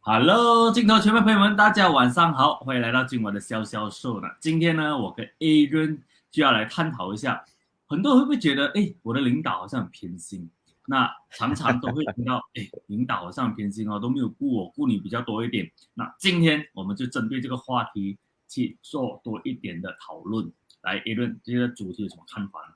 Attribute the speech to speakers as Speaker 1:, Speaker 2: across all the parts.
Speaker 1: Hello，镜头前面朋友们，大家晚上好，欢迎来到今晚的潇潇秀呢。今天呢，我跟 A 人就要来探讨一下，很多人会不会觉得，我的领导好像很偏心？那常常都会听到，领导好像很偏心哦，都没有顾我，顾你比较多一点。那今天我们就针对这个话题去做多一点的讨论。来，A 人这个主题有什么看法呢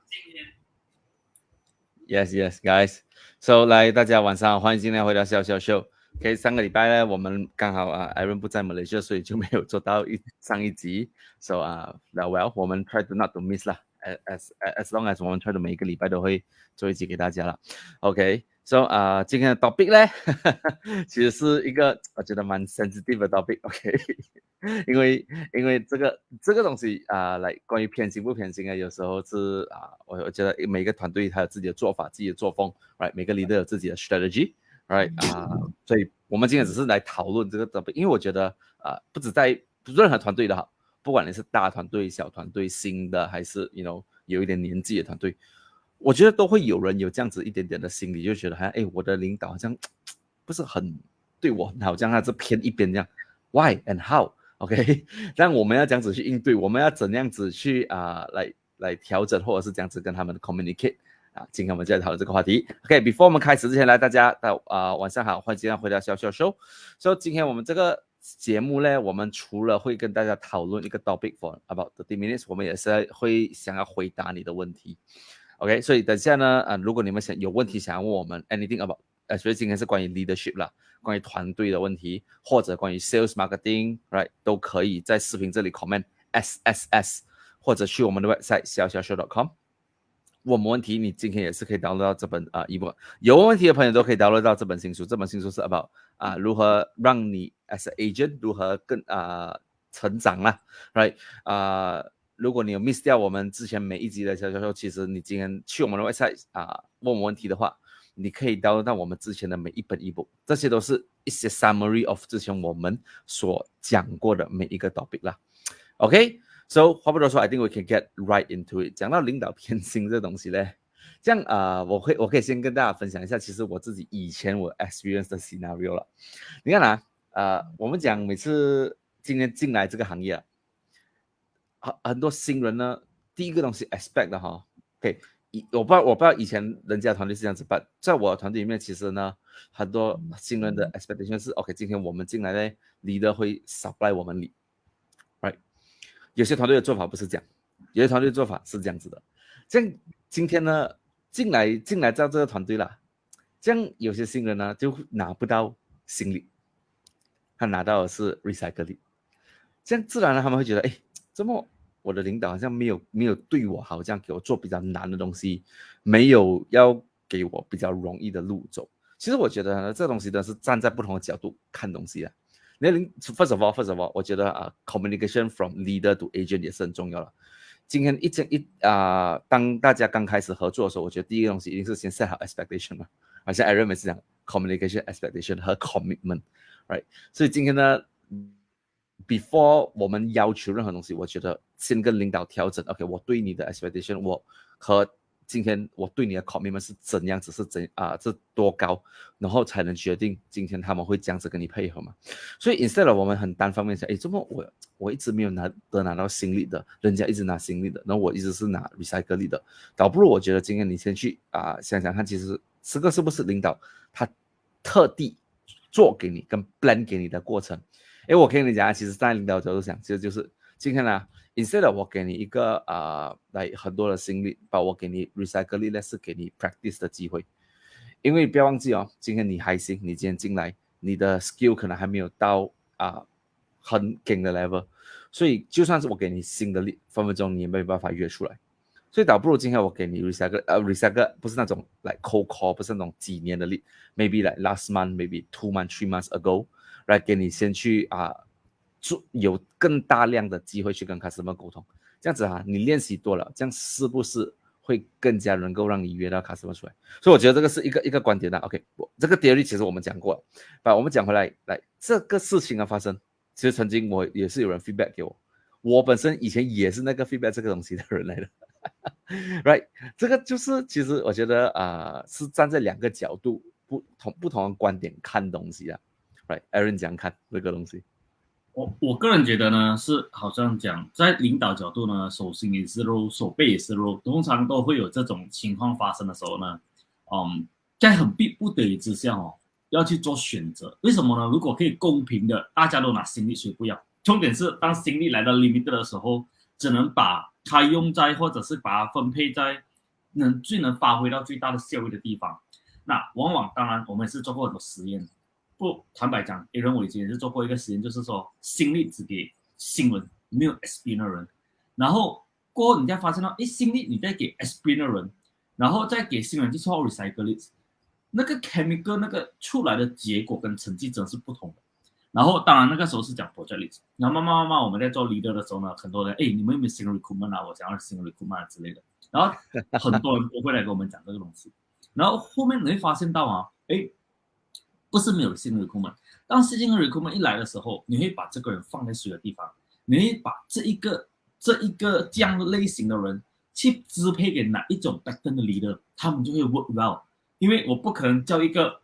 Speaker 1: ？Yes,
Speaker 2: yes, guys. So 来，大家晚上好，欢迎今天回到笑笑秀。OK，上个礼拜呢，我们刚好Aaron 不在马来西亚，所以就没有做到上一集。So well，我们 try to not to miss 啦，as long as 我们 try to 每一个礼拜都会做一集给大家了。OK，so 今天的 topic 呢，其实是一个我觉得蛮 sensitive 的 topic。OK，因为这个东西来关于偏心不偏心啊，有时候是我觉得每个团队他有自己的做法、自己的作风，right？每个 leader 有自己的 strategy，right？所以我们今天只是来讨论这个 topic，因为我觉得不止在任何团队的好，不管你是大团队、小团队、新的还是有一点年纪的团队，我觉得都会有人有这样子一点点的心理，就觉得好像我的领导好像不是很对我很好，这样他是偏一边这样。Why and how？ OK， 但我们要这样子去应对，我们要怎样子去来调整，或者是这样子跟他们 communicate 今天我们就来讨论这个话题。OK，before 我们开始之前，来大家晚上好，欢迎今天回到小小 show。所以今天我们这个节目呢，我们除了会跟大家讨论一个 topic for about 30 minutes， 我们也是会想要回答你的问题。OK， 所以等下呢，如果你们有问题想要问我们 anything about，所以今天是关于 leadership 啦，关于团队的问题，或者关于 sales marketing，right， 都可以在视频这里 comment SSS， 或者去我们的 website 小小 show.com。问我们问题，你今天也是可以 download 到这本ebook， 有问题的朋友都可以 download 到这本新书。这本新书是 about 如何让你 as an agent 如何更成长啦，right？如果你有 miss 掉我们之前每一集的小小秀，其实你今天去我们的 website 问我问题的话，你可以 download 到我们之前的每一本 ebook， 这些都是一些 summary of 之前我们所讲过的每一个 topic 啦。OK，so 话不多说 ，I think we can get right into it。讲到领导偏心这东西呢，这样我可以先跟大家分享一下，其实我自己以前我 experience 的 scenario 了。你看我们讲每次今天进来这个行业很多新人呢，第一个东西 expect 的哈，OK， 我不知道以前人家团队是这样子办，在我的团队里面，其实呢，很多新人的 expectation 是 OK， 今天我们进来呢，leader 会 supply 我们right？ 有些团队的做法不是这样，有些团队的做法是这样子的。这样今天呢，进来到这个团队了，这样有些新人呢就拿不到新力，他拿到的是 recycle 力，这样自然呢他们会觉得，怎么我的领导好像没有对我好，这样给我做比较难的东西，没有要给我比较容易的路走。其实我觉得呢，这东西呢是站在不同的角度看东西的。First of all， 我觉得communication from leader to agent 也是很重要了。今天当大家刚开始合作的时候，我觉得第一个东西一定是先 set 好 expectation 嘛，好像 Aaron 每次讲 communication expectation 和 commitment，right？ 所以今天呢，before 我们要求任何东西，我觉得先跟领导调整 ，OK， 我对你的 expectation， 我和今天我对你的 commitment 是怎样子，是多高，然后才能决定今天他们会这样子跟你配合嘛。所以 instead of 我们很单方面想，怎么我一直没有拿到新力的，人家一直拿新力的，然后我一直是拿 recycle 力的，倒不如我觉得今天你先去想想看，其实这个是不是领导他特地做给你跟 plan 给你的过程。我跟你讲，其实在领导角度想，其实就是今天呢，instead of 我给你一个来很多的心力，把我给你 recycle 力呢，是给你 practice 的机会。因为不要忘记哦，今天你还行，你今天进来，你的 skill 可能还没有到很顶的 level， 所以就算是我给你新的力，分分钟你也没有办法约出来。所以倒不如今天我给你 recycle 不是那种like cold call， 不是那种几年的力 ，maybe like last month maybe 2 months 3 months ago， 来给你先去有更大量的机会去跟 customer 沟通，这样子你练习多了，这样是不是会更加能够让你约到 customer 出来？所以我觉得这个是一个观点的。OK， 这个 theory 其实我们讲过了，把我们讲回来，这个事情的发生，其实曾经我也是有人 feedback 给我，我本身以前也是那个 feedback 这个东西的人来的。right， 这个就是其实我觉得是站在两个角度不同的观点看东西啊。，Right？Aaron 怎样看这个东西？
Speaker 1: 我个人觉得呢，是好像讲在领导角度呢，手心也是肉，手背也是肉，通常都会有这种情况发生的时候呢，在很逼不得已之下要去做选择。为什么呢？如果可以公平的，大家都拿心力，谁不要？重点是当心力来到 limit 的时候，只能把它用在或者是把它分配在最能发挥到最大的效益的地方。那往往当然我们是做过很多实验。不，坦白讲，Aaron 我以前也是做过一个实验，就是说心力只给新人，没有 SB 的人，然后过后你再发现到，哎，心力你再给 SB 的人，然后再给新人去做 recycle， 那个 chemical 那个出来的结果跟成绩真是不同的。然后当然那个时候是讲 project list， 然后慢慢我们在做 leader 的时候呢，很多人你们有没有新 recruitment 啊？我想要新 recruitment 啊之类的，然后很多人都会来跟我们讲这个东西，然后后面你会发现到不是没有新的 recruitment， 当新的 recruitment 一来的时候，你会把这个人放在谁的地方？你会把这一个这样的类型的人去支配给哪一种 pattern 的 leader， 他们就会 work well。因为我不可能叫一个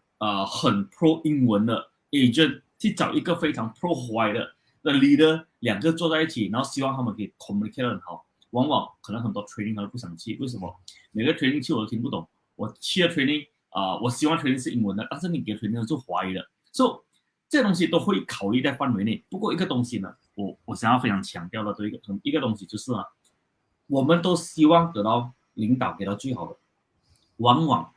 Speaker 1: 很 pro 英文的 agent 去找一个非常 pro 华的 leader， 两个坐在一起，然后希望他们可以 communicate 得很好。往往可能很多 training 他都不想去，为什么？每个 training 去我都听不懂，我去了 training。我希望 training 是英文的，但是你给 training 是华语的，所以这些东西都会考虑在范围内。不过一个东西呢，我想要非常强调的一个东西就是我们都希望得到领导给到最好的，往往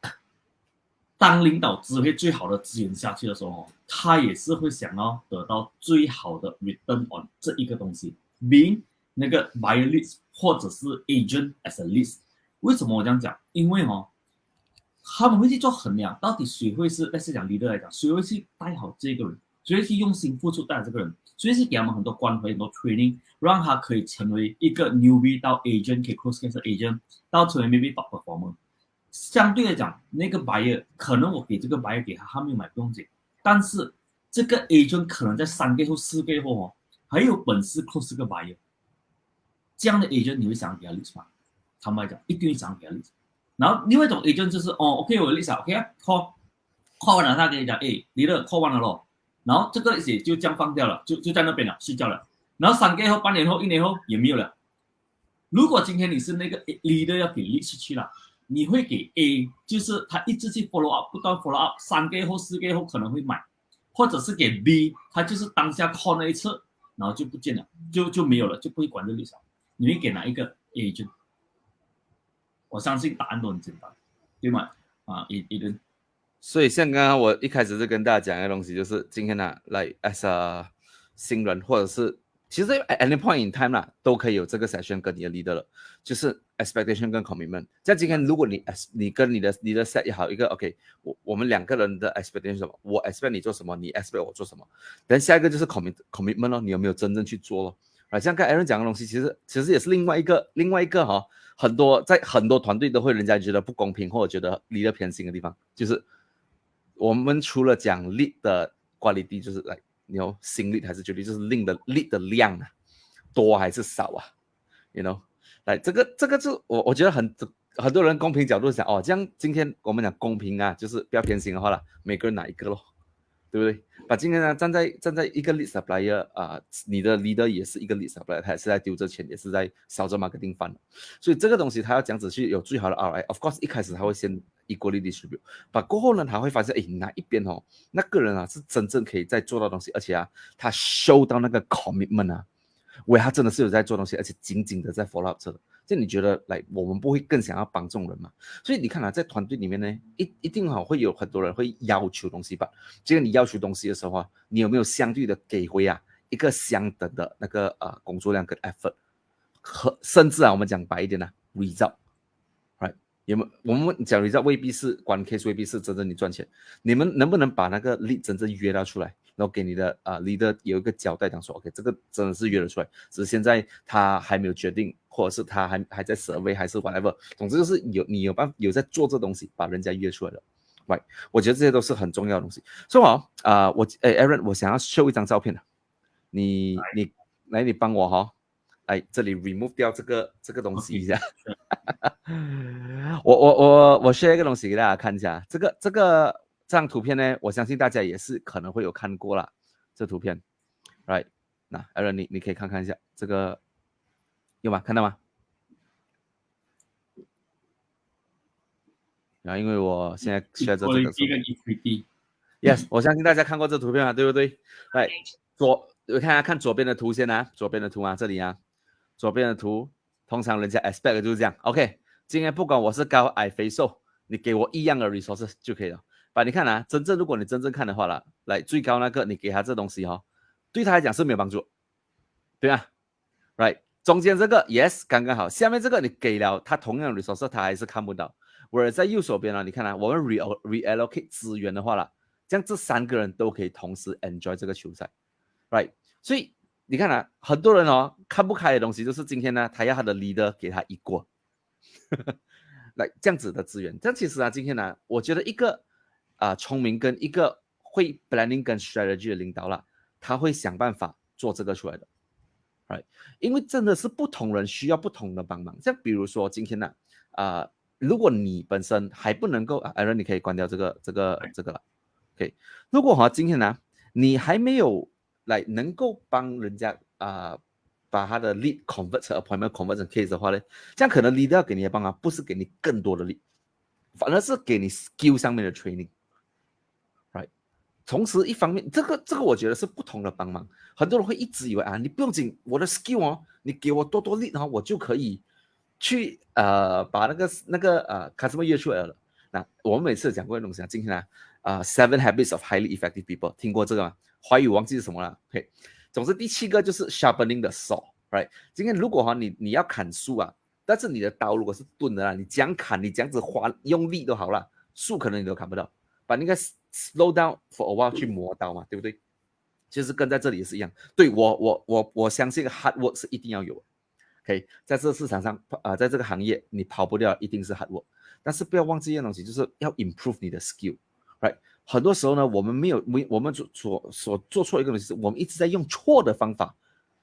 Speaker 1: 当领导支配最好的资源下去的时候他也是会想要得到最好的 return on 这一个东西 ，being 那个 buyer list 或者是 agent as a list。为什么我这样讲？因为他们会去做衡量，到底谁会是，但是讲 leader 来讲，谁会去带好这个人，谁会去用心付出带好这个人，谁会去给他们很多关怀、很多 training， 让他可以成为一个 newbie 到 agent， 可以 close case agent， 到成为 maybe top performer。相对来讲，那个 buyer 可能我给这个 buyer 给他，他没有买不用紧，但是这个 agent 可能在3个月后、4个月后还有本事 close 这个 buyer， 这样的 agent 你会想给他 list 吗？坦白讲，一定会想给他 list。然后另外一种 agent 就是OK 我的 list OK 啊 call 完了，他跟你讲你的 call 完了咯，然后这个 list 就这样放掉了，就在那边了，睡觉了。然后3个月后、半年后、1年后也没有了。如果今天你是那个 leader 要给 list 去了，你会给 A， 就是他一直去 follow up， 不断 follow up， 3个月后、4个月后可能会买，或者是给 B， 他就是当下 call 那一次，然后就不见了，就没有了，就不会管这 list。你会给哪一个 agent？我相信答案都很简单，对吗？Eden。
Speaker 2: 所以像刚刚我一开始就跟大家讲的东西，就是今天来 as a 新人，或者是其实 at any point in time 都可以有这个 session 跟你的 leader 了，就是 expectation 跟 commitment。像今天如果你跟你的 leader set 好一个 OK， 我们2个人的 expectation 是什么？我 expect 你做什么，你 expect 我做什么。等下一个就是 commitment 咯，你有没有真正去做咯？像刚才 Aaron 讲的东西，其实也是另外一个在很多团队都会人家觉得不公平或者觉得 leader 偏心的地方，就是我们除了讲 lead 的 quality， 就是新 lead 还是绝对就是 lead 的量多还是少这个就我觉得很多人公平角度想这样今天我们讲公平就是不要偏心的话每个人拿一个咯，对不对？把今天站在一个 lead supplier 你的 leader 也是一个 lead supplier， 他也是在丢着钱，也是在烧着 marketing fund， 所以这个东西他要这样子去有最好的 ROI。Of course， 一开始他会先 equally distribute， 把过后呢，他会发现，哪一边那个人是真正可以在做到东西，而且他 show 到那个 commitment他真的是有在做东西，而且紧紧的在 follow up 着的。这你觉得我们不会更想要帮这种人吗？所以你看在团队里面呢，一定会有很多人会要求东西吧。这个你要求东西的时候你有没有相对的给回一个相等的那个工作量跟 effort， 甚至我们讲白一点result， right？ 有没有？我们讲 result 未必是关 case， 未必是真正你赚钱。你们能不能把那个 lead 真正约到出来？然后给你的leader 有一个交代，讲说 OK， 这个真的是约得出来，只是现在他还没有决定，或者是他还在 survey， 还是 whatever， 总之就是你有在做这东西，把人家约出来了。Right， 我觉得这些都是很重要的东西。所以Aaron， 我想要 show 一张照片你帮我这里 remove 掉这个东西一下。我 share 一个东西给大家看一下，这个这张图片呢，我相信大家也是可能会有看过啦，这图片 ，right？ 那 Aaron 你可以看一下这个有吗？看到吗？然后因为我现在学着这个，yes， 我相信大家看过这图片啊，对不对？来，我看左边的图先啊，左边的图啊，这里啊，左边的图，通常人家 expect 就是这样 ，OK， 今天不管我是高矮肥瘦，你给我一样的 resources 就可以了。把你看啊，如果你真正看的话啦，来最高那个你给他这东西哦，对他来讲是没有帮助，对吧 ？Right， 中间这个 yes 刚刚好，下面这个你给了他同样的 resources， 他还是看不到。我在右手边啊，你看啊，我们 reallocate 资源的话啦，这样这3个人都可以同时 enjoy 这个球赛 ，right？ 所以你看啊，很多人哦看不开的东西就是今天呢，他要他的 leader 给他一锅，来这样子的资源。这样其实啊，今天呢，我觉得一个聪明跟一个会 planning 跟 strategy 的领导啦，他会想办法做这个出来的 ，right？ 因为真的是不同人需要不同的帮忙。像比如说今天呢，如果你本身还不能够Aaron 你可以关掉这个了 ，OK？ 如果今天呢，你还没有来能够帮人家把他的 lead convert 成 appointment convert 成 case 的话呢，这样可能 leader 给你的帮忙不是给你更多的 lead， 反而是给你 skill 上面的 training，right？ 同时一方面，这个我觉得是不同的帮忙。很多人会一直以为你不用紧，我的 skill 哦，你给我多 lead 然后我就可以去把那个customer 约出来了。那我们每次讲过的东西啊，今天呢，7 habits of highly effective people 听过这个吗？华语忘记是什么了。OK， 总之第7个就是 sharpening the saw，right？ 今天如果你要砍树啊，但是你的刀如果是钝的啦，你这样砍，你这样子用力都好了，树可能你都砍不到，把那个 slow down for a while 去磨刀嘛，对不对？其实跟在这里也是一样。对，我相信 hard work 是一定要有的。OK， 在这个市场上在这个行业你跑不掉，一定是 hard work。但是不要忘记一样东西，就是要 improve 你的 skill，right？ 很多时候呢，我们所做错一个东西是，我们一直在用错的方法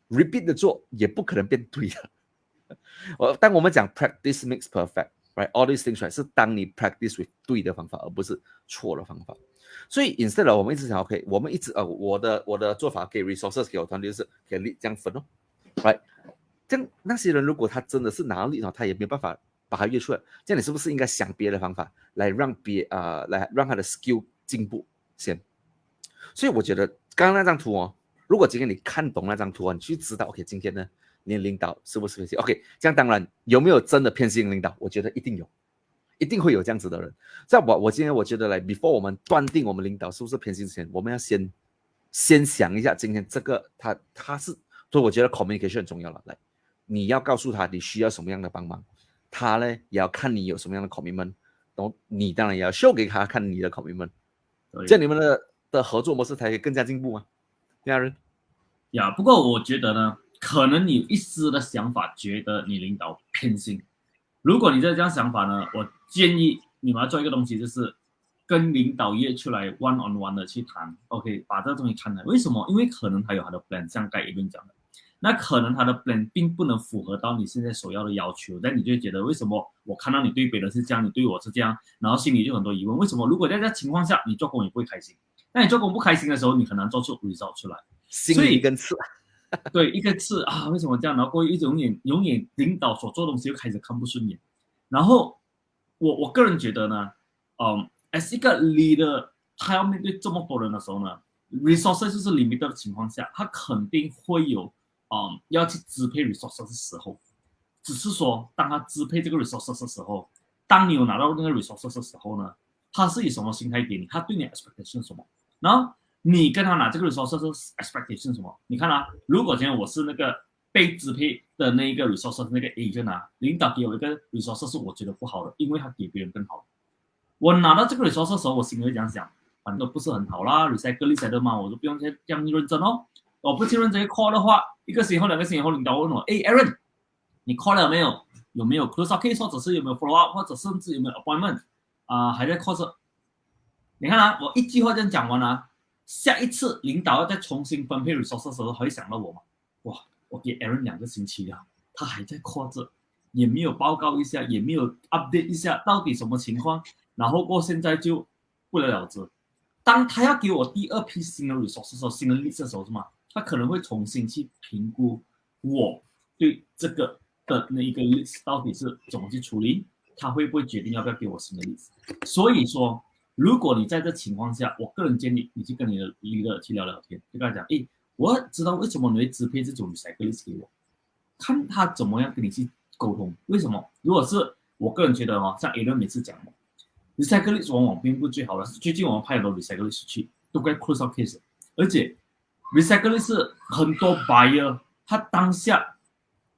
Speaker 2: ，repeat 的做也不可能变对的。当我们讲 practice makes perfect，right？All these things right 是当你 practice with 对的方法，而不是错的方法。所以 instead 我们一直想 OK， 我们一直我的做法给 resources 给我团队就是给力这样分，right？这样那些人如果他真的是拿到力，他也没有办法把它约出来，这样你是不是应该想别的方法来让他的 skill 进步先？所以我觉得刚刚那张图哦，如果今天你看懂那张图你去知道 OK， 今天呢你的领导是不是偏心 ？OK， 这样当然有没有真的偏心领导？我觉得一定有，一定会有这样子的人。在我今天我觉得来 before 我们断定我们领导是不是偏心之前，我们要先想一下今天这个他是，所以我觉得 communication 很重要了。来，你要告诉他你需要什么样的帮忙，他呢也要看你有什么样的 commitment， 然后你当然也要 show 给他看你的 commitment， 这样你们的合作模式才可以更加进步吗？家人
Speaker 1: 呀，不过我觉得呢，可能你有一丝的想法觉得你领导偏心。如果你这样想法呢，我建议你们要做一个东西，就是跟领导约出来 one on one 的去谈 ，OK， 把这个东西谈来。为什么？因为可能他有他的 plan， 像盖一顿讲的，那可能他的 plan 并不能符合到你现在所要的要求，但你就会觉得为什么我看到你对别人是这样，你对我是这样，然后心里就很多疑问，为什么？如果在这情况下你做工也不会开心，那你做工不开心的时候，你很难做出 result 出来。
Speaker 2: 心里一根刺，
Speaker 1: 对，一个刺为什么这样？然后过一种永远领导所做的东西又开始看不顺眼。然后我个人觉得呢，as 一个 leader， 他要面对这么多人的时候呢 ，resources 就是 limited 的情况下，他肯定会有要去支配 resources 的时候，只是说当他支配这个 resources 的时候，当你有拿到那个 resources 的时候呢，他是以什么心态给你？他对你的 expectation 是什么？然后你跟他拿这个 resources expectation 是什么？你看如果今天我是那个被支配的那一个 resources 那个 agent 领导给我一个 resources 是我觉得不好的，因为他给别人更好。我拿到这个 resources 的时候，我心里会这样想，反正都不是很好啦 ，recycle 的嘛，我就不用这样认真哦。我不去认真 call 的话，1个星期后、2个星期后，领导问我，Aaron， 你 call 了没有？有没有 close up case， 或者是有没有 follow up， 或者甚至有没有 appointment 还在 call 着。你看我一句话这样讲完下一次领导要再重新分配 resources 的时候，还会想到我吗？哇，我给 Aaron 2个星期了，他还在 call 着，也没有报告一下，也没有 update 一下到底什么情况，然后过现在就不了了之。当他要给我第二批新的 resource 的时候，新的 list 的时候是吗？他可能会重新去评估我对这个的那一个 list 到底是怎么去处理，他会不会决定要不要给我新的 list。所以说，如果你在这情况下，我个人建议你去跟你的 leader 去聊聊天，就跟他讲，诶，我要知道为什么你会支配这种 recycle list 给我，看他怎么样跟你去沟通。为什么？如果是我个人觉得哦，像 Aaron 每次讲的 recycle list 往往并不最好的，最近我们派很多 recycle list 去，都该 close out case， 而且 recycle list 是很多 buyer 他当下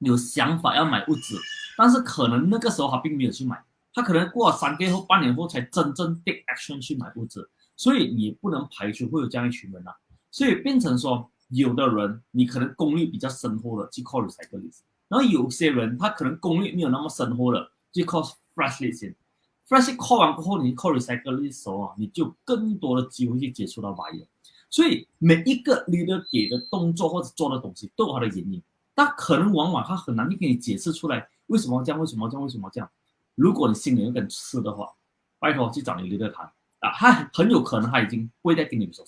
Speaker 1: 有想法要买物资，但是可能那个时候他并没有去买，他可能过了3个月后、半年后才真正 take action 去买物资，所以你不能排除会有这样一群人啊。所以变成说，有的人你可能功力比较深厚的去 call recycle list， 然后有些人他可能功力没有那么深厚的去 call fresh list。fresh call 完过后，你 call recycle list 的时候啊，你就更多的机会去接触到 buyer。所以每一个 leader 给的动作或者做的东西都有它的原因，但可能往往他很难去给你解释出来为什么这样，为什么这样，为什么这样。如果你心里有点刺的话，拜托去找你 leader 谈啊，他很有可能他已经不会再跟你说，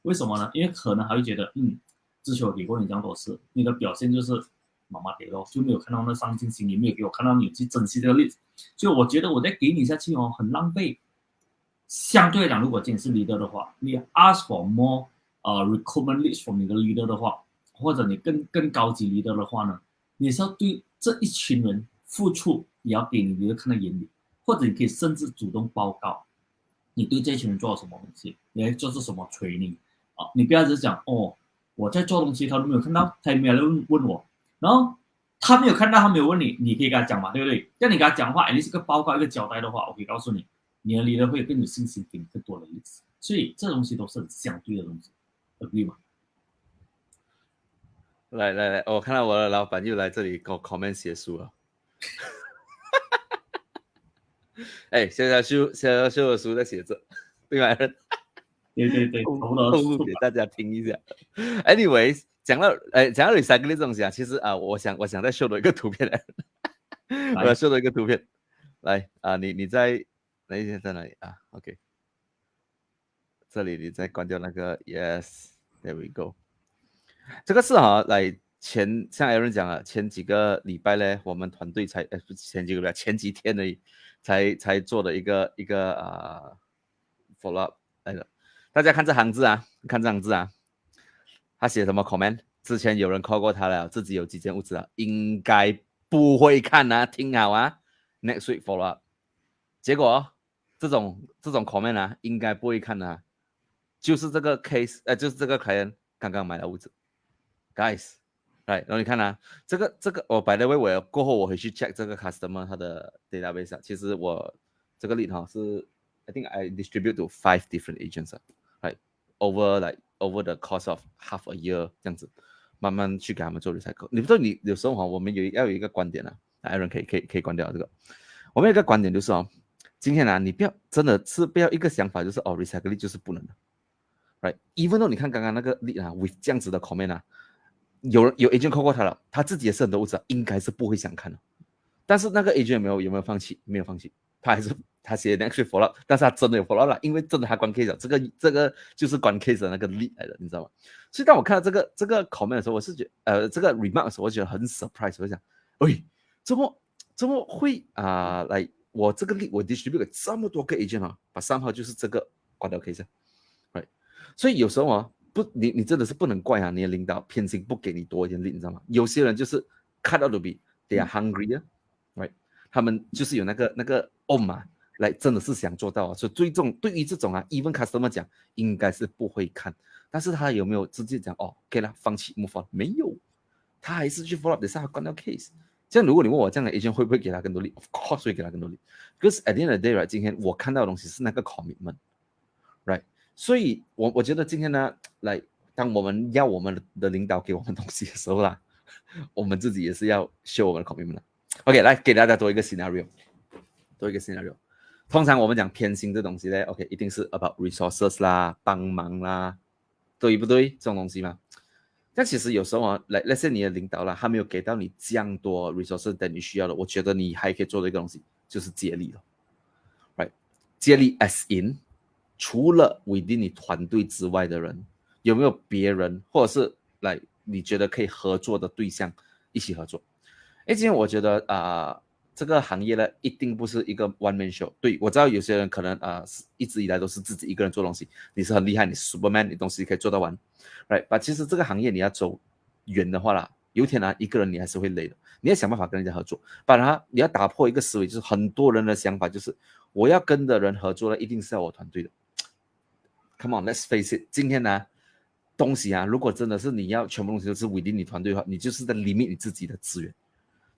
Speaker 1: 为什么呢？因为可能还会觉得，之前我给过你这样多次，你的表现就是麻麻地咯，就没有看到那上进心，也没有给我看到你去珍惜这个例子，所以我觉得我再给你下去哦，很浪费。相对来讲，如果今天是 leader 的话，你 ask for more recruitment list from 你的 leader 的话，或者你更高级 leader 的话呢，你是要对这一群人付出，也要给你 leader 看在眼里，或者你可以甚至主动报告，你对这群人做了什么东西，你在做什么 training 啊，你不要只是讲哦，我在做东西，他都没有看到，他也没有人问我，然后他没有看到，他没有问你，你可以跟他讲嘛，对不对？叫你跟他讲话，你是个报告一个交代的话，我可以告诉你，你的 leader 会更有信心给你更多的例子，所以这东西都是很相对的东西 ，agree 吗？
Speaker 2: 来，我看到我的老板又来这里给我 comment 写书了。哎，潇潇秀的书在写着，对吧？
Speaker 1: 对，
Speaker 2: 透露给大家听一下。Anyways， 讲到 recycle 这东西啊，其实啊，我想再秀的一个图片来，我要秀的一个图片，来啊，你在哪一天在哪里啊 ？OK， 这里你再关掉那个 ，Yes，there we go。这个是来像 Aaron 讲了，前几个礼拜呢，我们团队才不是前几个礼拜，前几天而已，才做的一个follow up 来的。大家看这行字啊，他写什么 comment？ 之前有人 call 过他了，自己有几件物资啊，应该不会看啊，听好啊 ，next week follow up。结果这种 comment 啊，应该不会看啊，就是这个 case，就是这个 client 刚刚买了物资 ，guys。right， 然后你看啊，这个by the way， 我过后我回去 check 这个 customer 他的 database 啊，其实我这个 lead 是 I think I distribute to 5 different agents 啊 ，right over the course of half a year 这样子，慢慢去给他们做 recycle。你不知道你有时候我们要有一个观点啊，Aaron 可以关掉这个。我们有一个观点就是今天啊，你不要真的是不要一个想法就是recycle 就是不能的 ，right？Even though 你看刚刚那个 lead 啊 ，with 这样子的 comment 啊。有 agent call 过他了，他自己也是很多物资，应该是不会想看的。但是那个 agent 有没有放弃？没有放弃，他写 next week follow up， 但是他真的有 follow up 了，因为真的他关 case 了，这个就是关 case 的那个 lead 来的，你知道吗？所以当我看到这个 comment 的时候，我是觉得这个 remark 的时候，我觉得很 surprise， 我想，喂，怎么会来我这个 lead 我 distribute 给这么多个 agent 啊，把3号就是这个关掉 case，right？ 所以有时候你真的是不能怪你的领导偏心不给你多一点力，你知道吗？有些人就是 cut out to be they are hungry， right？ 他们就是有那个来真的是想做到所以对于这种even customer 讲应该是不会看，但是他有没有直接讲OK 了，放弃 move on？ 没有，他还是去 follow up， 等下他关掉 case。这样如果你问我这样的 agent 会不会给他更多力 ？Of course 会给他更多力。Because at the end of the day， right， 今天我看到的东西是那个 commitment，right？所以我觉得今天呢，来当我们要我们的领导给我们东西的时候啦，我们自己也是要 show 我们的 commitment。OK， 来给大家多一个 scenario。通常我们讲偏心这东西呢 ，OK， 一定是 about resources 啦，帮忙啦，对不对？这种东西嘛。但其实有时候let's say 你的领导啦，他没有给到你这样多 resources 等你需要的，我觉得你还可以做的一个东西就是接力了 ，right？ 接力 as in 除了 within 你团队之外的人，有没有别人或者是来你觉得可以合作的对象一起合作？今天我觉得这个行业呢，一定不是一个 one man show。对，我知道有些人可能一直以来都是自己一个人做东西，你是很厉害，你是 Superman， 你东西可以做到完 ，right？ 其实这个行业你要走远的话啦，有一天一个人你还是会累的，你要想办法跟人家合作。你要打破一个思维，就是很多人的想法就是我要跟的人合作呢，一定是要我团队的。Come on，let's face it， 今天东西如果真的是你要全部东西都是 within 你团队的话，你就是在 limit 你自己的资源。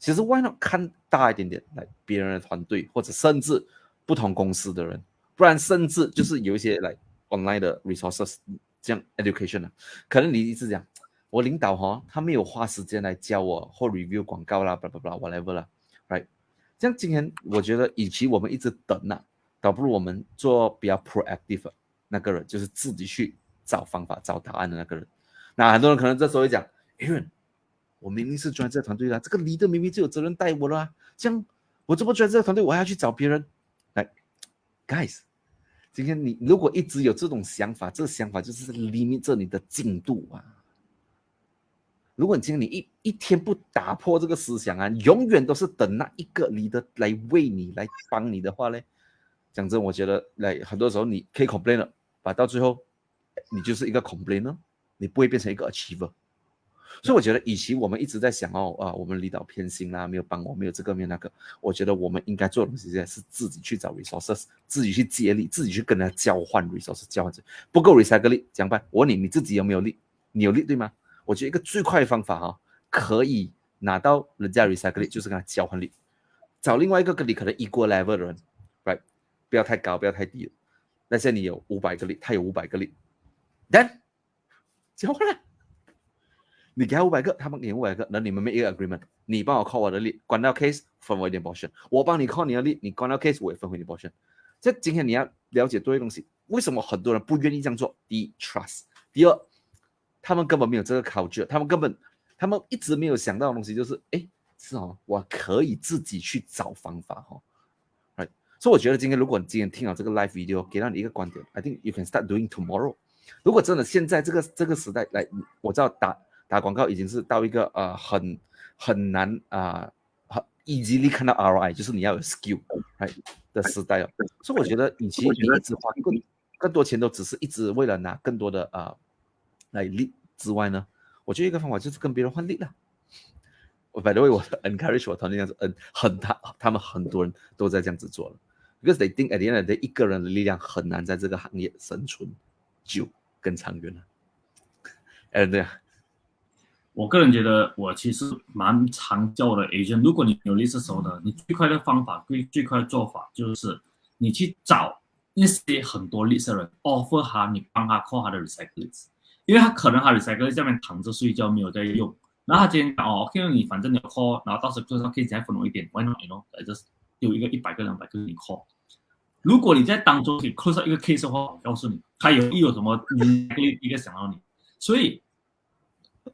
Speaker 2: 其实 why not 看大一点点，来别人的团队，或者甚至不同公司的人，不然甚至就是有一些来 online 的 resources， 这样 education 可能你一直讲我领导他没有花时间来教我或 review 广告啦 blah blah blah whatever 啦 ，right？ 这样今天我觉得，与其我们一直等倒不如我们做比较 proactive 那个人，就是自己去找方法、找答案的那个人。那很多人可能这时候会讲 ，Aaron， 我明明是 join 这个团队的，这个 leader 明明就有责任带我了这样我这么 join 这个团队，我还要去找别人？来 ，guys， 今天你如果一直有这种想法，这个想法就是 limit 着你的进度如果你今天你一天不打破这个思想永远都是等那一个leader来为你来帮你的话呢，讲真，我觉得很多时候你可以 complain 了，把到最后你就是一个 complainer， 你不会变成一个 achiever。所以我觉得，与其我们一直在想我们领导偏心啦，没有帮我，没有这个没有那个，我觉得我们应该做的东西是自己去找 resources， 自己去接力，自己去跟人家交换 resources， 交换不够 recycle 力，怎么办？我问你自己有没有力？你有力对吗？我觉得一个最快的方法可以拿到人家 recycle 力，就是跟他交换力，找另外一个跟你可能 equal level 的人 ，right？ 不要太高，不要太低了。那些你有500个力，他有500个力 ，then 交换了。你给他500个，他们给500个，那你们没一个 agreement， 你帮我 call 我的力，关到 case 分我一点 portion， 我帮你 call 你的力，你关到 case 我也分回你 portion。这今天你要了解多一东西，为什么很多人不愿意这样做？第一 ，trust， 第二，他们根本没有这个 culture， 他们一直没有想到的东西就是，我可以自己去找方法right？ 所以我觉得今天如果你今天听了这个 live video， 给到你一个观点 ，I think you can start doing tomorrow。如果真的现在这个时代来，我知道打广告已经是到一个很难easily 看到 ROI， 就是你要有 skill right 的时代了。所以我觉得，与其你一直花更多钱，都只是一直为了拿更多的来 lead 之外呢，我觉得一个方法就是跟别人换 lead 啦。By the way， 我 encourage 我团队这样子，他们很多人都在这样子做了 ，because they think at the end of the day， 一个人的力量很难在这个行业生存久更长远了。对啊。
Speaker 1: 我个人觉得，我其实蛮常教我的 agent， 如果你有 list 的时候呢，你最快的方法、最快的做法就是你去找那些很多 list 的人 offer 他，你帮他 call 他的 recycle list， 因为他可能他 recycle list 下面躺着睡觉没有在用，然后他今天讲OK， 你反正你 call， 然后到时候就算可以再分我一点 ，why not， just 有一个100个、200个你 call。如果你在当中可以 close 一个 case 的话，我告诉你，他有什么一个想到你，所以。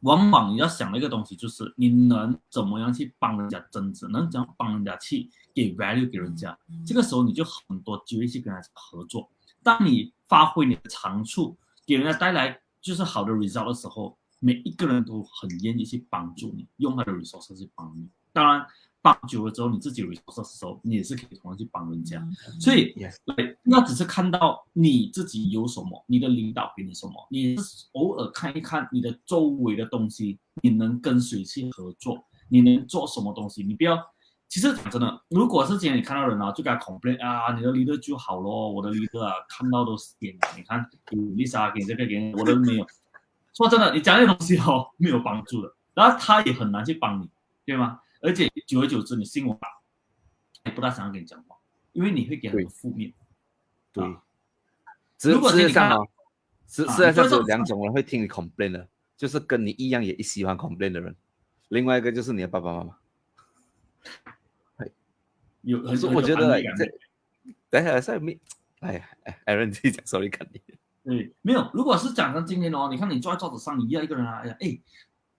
Speaker 1: 往往你要想的一个东西就是你能怎么样去帮人家增值，能怎样帮人家去给 value 给人家，这个时候你就很多机会去跟人家合作。当你发挥你的长处，给人家带来就是好的 result 的时候，每一个人都很愿意去帮助你，用他的 resources 去帮你。当然帮久了之后，你自己 resources 的时候，你也是可以同样去帮人家。所以不要只是看到你自己有什么，你的领导给你什么，你偶尔看一看你的周围的东西，你能跟谁去合作，你能做什么东西，你不要。其实讲真的，如果是今天你看到人就给他 complain 你的 leader 就好咯，我的 leader 看到都是给你看，给 Lisa 给这个给你，我都没有。说真的，你讲那东西没有帮助的，然后他也很难去帮你，对吗？而且久而久之，你信我吧，也不大想要跟你讲话，因为你会给很多负面。
Speaker 2: 对，如果世界上世界上只有2种人会听你 complain 的，就是跟你一样也喜欢 complain 的人，另外一个就是你的爸爸妈妈。我觉得等下再没，Aaron 自己讲 ，sorry 看你。
Speaker 1: 对，没有。如果是讲到今天你看你坐在桌子上，你一个人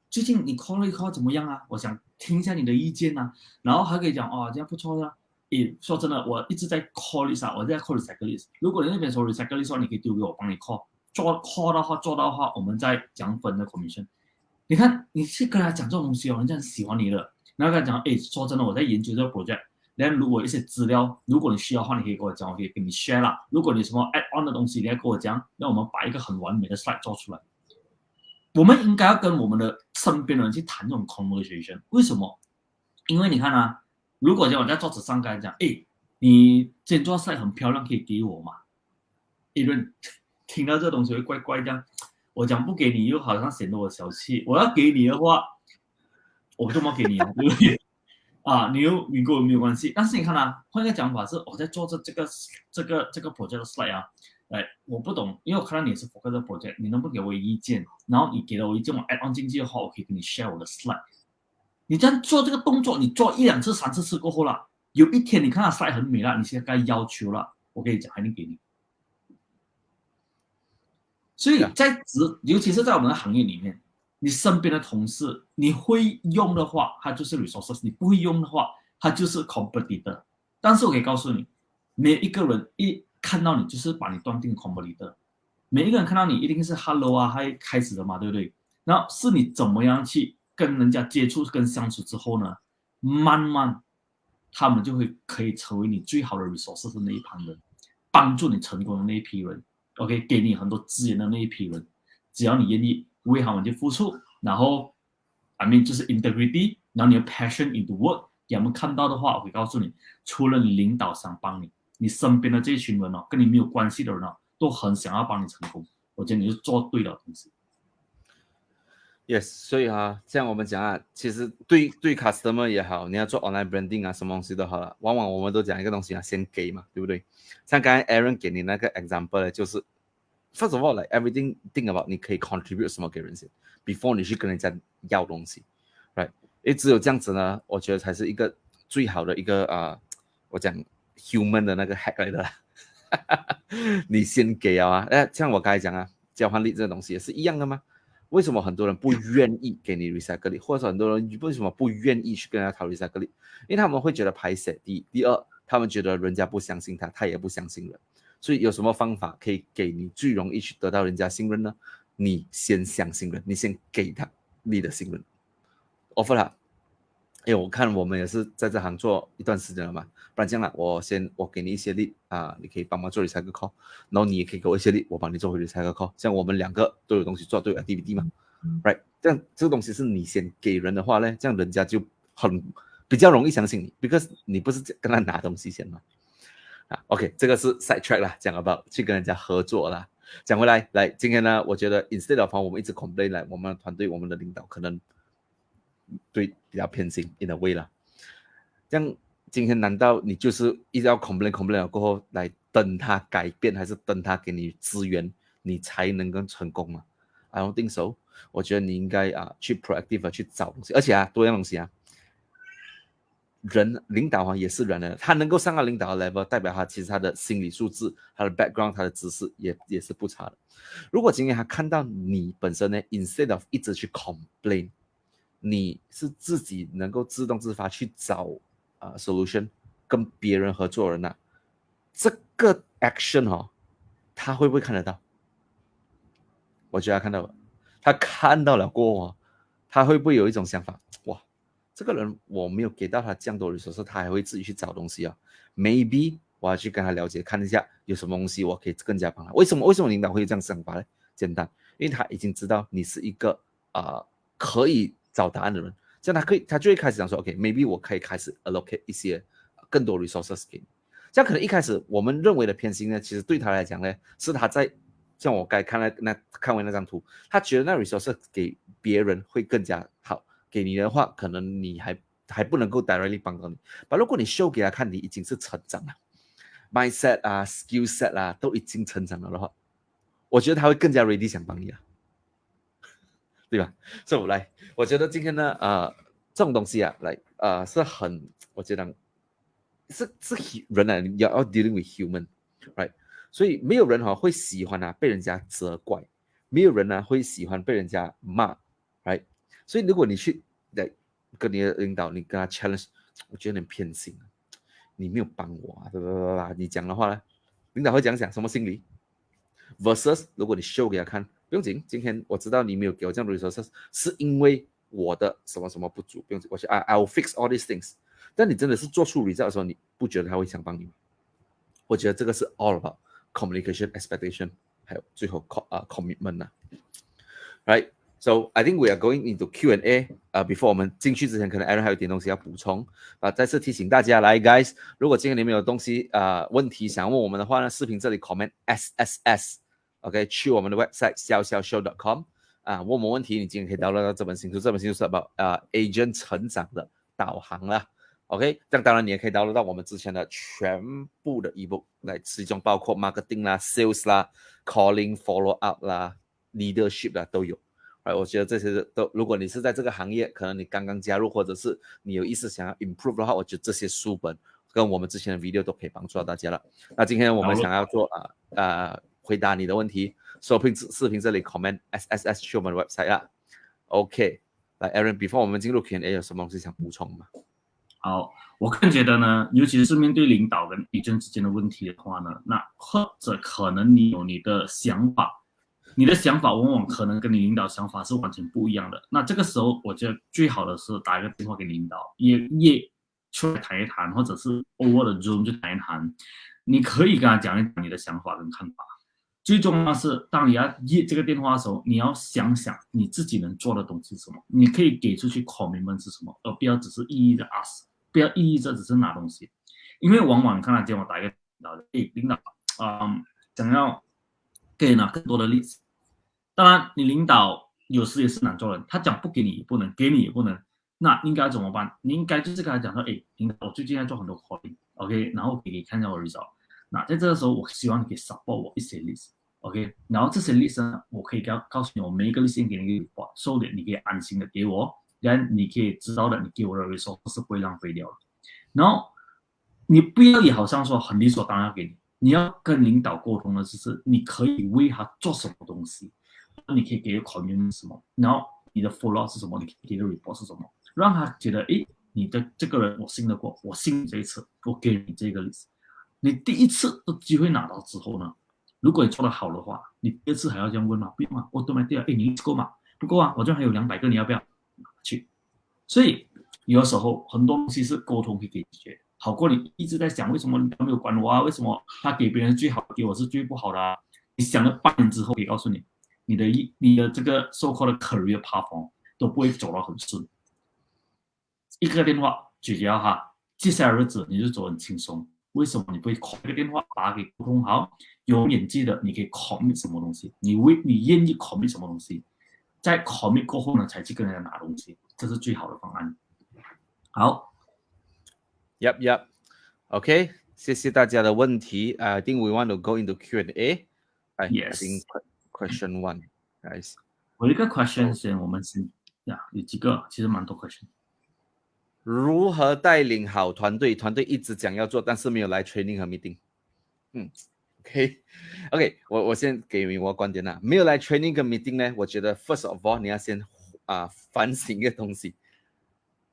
Speaker 1: 最近你 call 了一 call 怎么样啊？我想听一下你的意见啊。然后还可以讲这样不错啊。说真的，我一直在 call list 我在 call recycle list。如果你那边说 recycle list 你可以丢给我帮你 call。做到的话，我们再讲分的 commission。你看，你去跟他讲这种东西人家很喜欢你的。然后跟他讲，说真的，我在研究这个 project。然后如果一些资料，如果你需要的话，你可以跟我讲，我可以跟你 share 啦。如果你什么 add on 的东西，你要跟我讲，那我们把一个很完美的 slide 做出来。我们应该要跟我们的身边的人去谈这种 conversation。为什么？因为你看啊，如果我在桌子上跟他讲，你今天做 slide 很漂亮，可以给我吗？人听到这东西会怪怪这样。我讲不给你，又好像显得我小气。我要给你的话，我就没给你啊，对不对？你跟我没有关系。但是你看换一个讲法是，我在做这个 project 的 slide 我不懂，因为我看到你是 focus 的 project， 你能不能给我意见？然后你给了我意见，我 add on 进去的话，我可以跟你 share 我的 slide。你这样做这个动作，你做1、2次、3次过后了，有一天你看到 slide 很美了，你现在该要求了，我跟你讲，还能给你。所以尤其是在我们的行业里面，你身边的同事，你会用的话，他就是 resources； 你不会用的话，他就是 competitor。但是我可以告诉你，每一个人一看到你，就是把你断定 competitor。每一个人看到你，一定是 hello 还开始的嘛，对不对？然后是你怎么样去跟人家接触、跟相处之后呢，慢慢他们就会可以成为你最好的 resources 的那一旁人，帮助你成功的那一批人。OK， 给你很多资源的那一批人，只要你愿意为他们去付出，然后 就是 integrity， 然后你的 passion into work， 给他们看到的话，我会告诉你，除了你领导想帮你，你身边的这一群人跟你没有关系的人都很想要帮你成功。我觉得你是做对的东西。
Speaker 2: Yes， 所以像我们讲其实对 customer 也好，你要做 online branding 什么东西都好了，往往我们都讲一个东西先给嘛，对不对？像刚才 Aaron 给你那个 example 呢，就是 first of all like everything think about 你可以 contribute 什么给人先 ，before 你去跟人家要东西 ，right？ 因为只有这样子呢，我觉得才是一个最好的一个我讲 human 的那个 hack 来的你先给像我刚才讲交换力这个东西也是一样的嘛。为什么很多人不愿意给你 recycle 力，或者很多人为什么不愿意去跟人家讨 recycle 力？因为他们会觉得排泄。第二，他们觉得人家不相信他，他也不相信人。所以有什么方法可以给你最容易去得到人家信任呢？你先相信人，你先给他你的信任 offer 他。我看我们也是在这行做一段时间了嘛，不然这样啦，我给你一些力你可以帮忙做 recycle call， 然后你也可以给我一些力，我帮你做回 recycle call， 像我们两个都有东西做，都有 activity 嘛，right？ 这样这个东西是你先给人的话呢，这样人家就比较容易相信你 ，because 你不是跟他拿东西先嘛。OK， 这个是 side track 啦，讲 about 去跟人家合作啦。讲回来，今天呢，我觉得 instead of 我们一直 complain 我们的团队、我们的领导可能对比较偏心 in a way 啦。这样今天难道你就是一直要 complain 了过后来等他改变，还是等他给你资源，你才能够成功吗？ I don't think so。我觉得你应该去 proactive 去找东西，而且多样东西人领导也是人的，他能够上到领导的 level， 代表他其实他的心理素质、他的 background、他的知识也是不差的。如果今天他看到你本身呢 ，instead of 一直去 complain， 你是自己能够自动自发去找solution， 跟别人合作人这个 action 他会不会看得到？我觉得他看到了，他看到了过后他会不会有一种想法？哇！这个人我没有给到他这样多的resources，他还会自己去找东西Maybe 我要去跟他了解，看一下有什么东西我可以更加帮他。为什么领导会有这样想法呢？简单，因为他已经知道你是一个可以找答案的人，这样他就会开始讲说 ，OK，maybe 我可以开始 allocate 一些更多 resources 给你。这样可能一开始我们认为的偏心呢，其实对他来讲呢，是他在像我刚才看完那张图，他觉得那 resources 给别人会更加好。给你的话，可能你还不能够 directly 帮到你。但如果你 show 给他看，你已经是成长了 ，mindset skill set 都已经成长了的话，我觉得他会更加 ready 想帮你对吧？所以我觉得今天呢，这种东西是很，我觉得是人要 dealing with human，right？ 所以没有人会喜欢被人家责怪，没有人会喜欢被人家骂 ，right？所以如果你去跟你的领导，你跟他 challenge， 我觉得很偏心，你没有帮我啊，你讲的话呢，领导会讲什么心理 ？versus 如果你 show 给他看，不用紧，今天我知道你没有给我这样的 resources，是因为我的什么什么不足，不用紧，我去 I'll fix all these things。但你真的是做出 result 的时候，你不觉得他会想帮你吗？我觉得这个是 all about communication, expectation， 还有最后commitment 啊。Right, so I think we are going into Q&A。before 我们进去之前，可能 Aaron 还有点东西要补充再次提醒大家，来 guys， 如果今天你们有东西问题想问我们的话呢，视频这里 comment SSS，OK， 去我们的 website 笑笑show.com 问我们问题，你今天可以 download 到这本新书，这本新书是 about agent 成长的导航啦。OK， 这样当然你也可以 download 到我们之前的全部的 ebook， 来其中包括 marketing 啦、sales 啦、calling、follow up 啦、leadership 啦都有。我觉得这些都，如果你是在这个行业，可能你刚刚加入，或者是你有意识想要 improve 的话，我觉得这些书本跟我们之前的 video 都可以帮助到大家了。那今天我们想要做回答你的问题，视频这里 comment SSS 去我们的 website 啦。OK， 来 Aaron，before 我们进入 Q&A 有什么东西想补充吗？
Speaker 1: 好，我更觉得呢，尤其是面对领导跟 agent 之间的问题的话呢，那或者可能你有你的想法，你的想法往往可能跟你领导想法是完全不一样的。那这个时候，我觉得最好的是打一个电话给领导，也出来谈一谈，或者是 over the Zoom 就谈一谈。你可以跟他讲一讲你的想法跟看法。最重要的是，当你要接这个电话的时候，你要想想你自己能做的东西是什么，你可以给出去 commitment 是什么，而不要只是意义的 ask， 不要意义着只是拿东西。因为往往看到电话打一个领导，想要给你拿更多的例子。当然，你领导有时也是难做人，他讲不给你也不能，给你也不能，那应该怎么办？你应该就是跟他讲说，领导，我最近在做很多 calling，OK， 然后可以看一下我 result。那在这个时候，我希望你可以 support 我一些 list，OK， 然后这些 list 呢，我可以告诉你，我每一个 list 给你一个 report， so that 你可以安心的给我，然后你可以知道的，你给我的 result 是不会浪费掉的。然后你不要也好像说很理所当然给你，你要跟领导沟通的就是你可以为他做什么东西。你可以给个 commitment 是什么，然后你的 follow 是什么，你可以给的 report 是什么，让他觉得，你的这个人我信得过，我信你这一次，我给你这个 list。你第一次的机会拿到之后呢，如果你做得好的话，你第二次还要这样问吗？不用啊，我都没掉，你 list 够吗？不够啊，我这还有200个，你要不要去？所以有的时候很多东西是沟通可以解决，好过你一直在想为什么他没有管我啊？为什么他给别人最好，给我是最不好的啊？你想了半年之后，可以告诉你。你的这个 so-called 的 career path 都不会走到很顺，一个电话解决了它，接下来的日子你就走很轻松。为什么你不会 call 一个电话把它给沟通好？永远记得你可以 commit 什么东西，你愿意 commit 什么东西，在 commit 过后呢，才去跟人家拿东西，这是最好的方案。好
Speaker 2: Yep. OK， 谢谢大家的问题。I think we want to go into Q&A.
Speaker 1: Yes.
Speaker 2: I think question 1, guys.
Speaker 1: 我有一个 question 先，我们先有几个，其实蛮多 question。
Speaker 2: 如何带领好团队？团队一直讲要做，但是没有来 training 和 meeting。OK， 我先给明我观点啦。没有来 training 跟 meeting 呢，我觉得 first of all 你要先反省一个东西。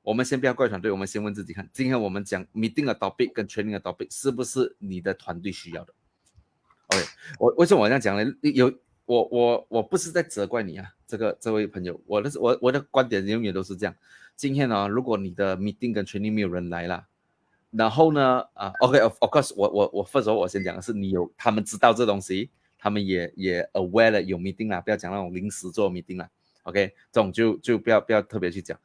Speaker 2: 我们先不要怪团队，我们先问自己看，今天我们讲 meeting 的 topic 跟 training 的 topic 是不是你的团队需要的 ？OK， 为什么我这样讲呢？我不是在责怪你啊，这位朋友，我的观点永远都是这样。今天呢，如果你的 meeting 跟 training 没有人来啦，然后呢，OK of course， 我 first of all 我先讲的是他们知道这东西，他们也 aware 了有 meeting 啦，不要讲那种临时做 meeting 啦 ，OK， 这种就不要特别去讲。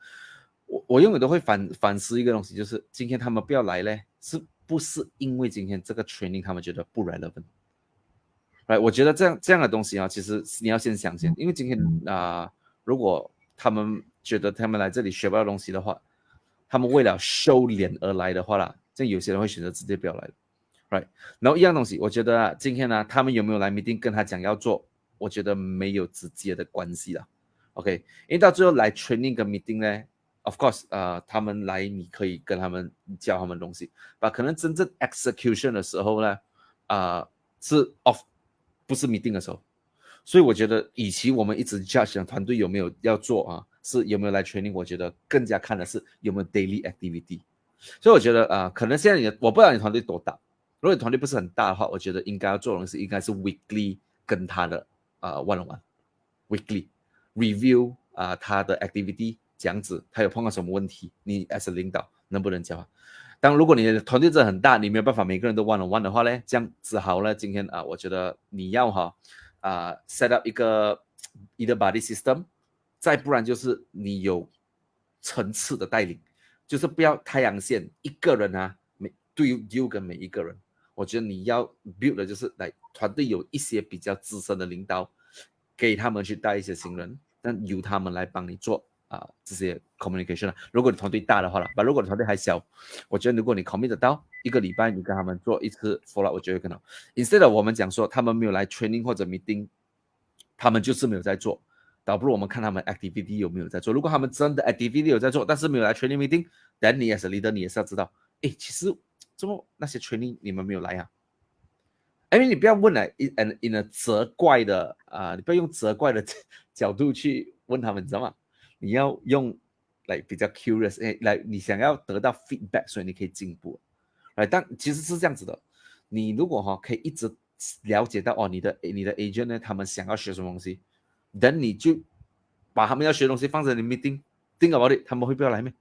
Speaker 2: 我永远都会反思一个东西，就是今天他们不要来嘞，是不是因为今天这个 training 他们觉得不 relevant？ 我觉得这样的东西其实你要先想先，因为今天如果他们觉得他们来这里学不到东西的话，他们为了收敛而来的话啦，这有些人会选择直接不要来的 然后一样东西，我觉得今天呢，他们有没有来 meeting 跟他讲要做，我觉得没有直接的关系啦 ，OK， 因为到最后来 training 跟 meeting 呢，of course， 他们来你可以跟他们教他们东西，可能真正 execution 的时候呢，是不是 meeting 的时候，所以我觉得，与其我们一直 judge 团队有没有要做是有没有来 training， 我觉得更加看的是有没有 daily activity。所以我觉得可能现在我不知道你团队多大，如果你团队不是很大的话，我觉得应该要做的是应该是 weekly 跟他的one on one weekly review 他的 activity 这样子，他有碰到什么问题，你 as a 领导能不能教他？如果你的团队真的很大，你没有办法每个人都 one on one 的话呢，这样只好呢，今天我觉得你要set up 一个either body system， 再不然就是你有层次的带领，就是不要太阳线一个人对you跟每一个人，我觉得你要 build 的就是来团队有一些比较资深的领导，给他们去带一些新人，但由他们来帮你做这些 communication 如果你团队大的话了，如果你团队还小，我觉得如果你 commit 得到一个礼拜，你跟他们做一次 follow up， 我觉得更好。Instead of 我们讲说他们没有来 training 或者 meeting， 他们就是没有在做，倒不如我们看他们 activity 有没有在做。如果他们真的 activity 有在做，但是没有来 training meeting， then 你 as a leader 你也是要知道，其实怎么那些 training 你们没有来啊？因为你不要问in a 责怪的你不要用责怪的角度去问他们，你知道吗？你要用比较 curious， 你想要得到 feedback， 所以你可以进步。但其实是这样子的，你如果可以一直了解到你的 agent 呢，他们想要学什么东西， then 你就把他们要学的东西放在你 meeting think about it， 他们会不要来吗？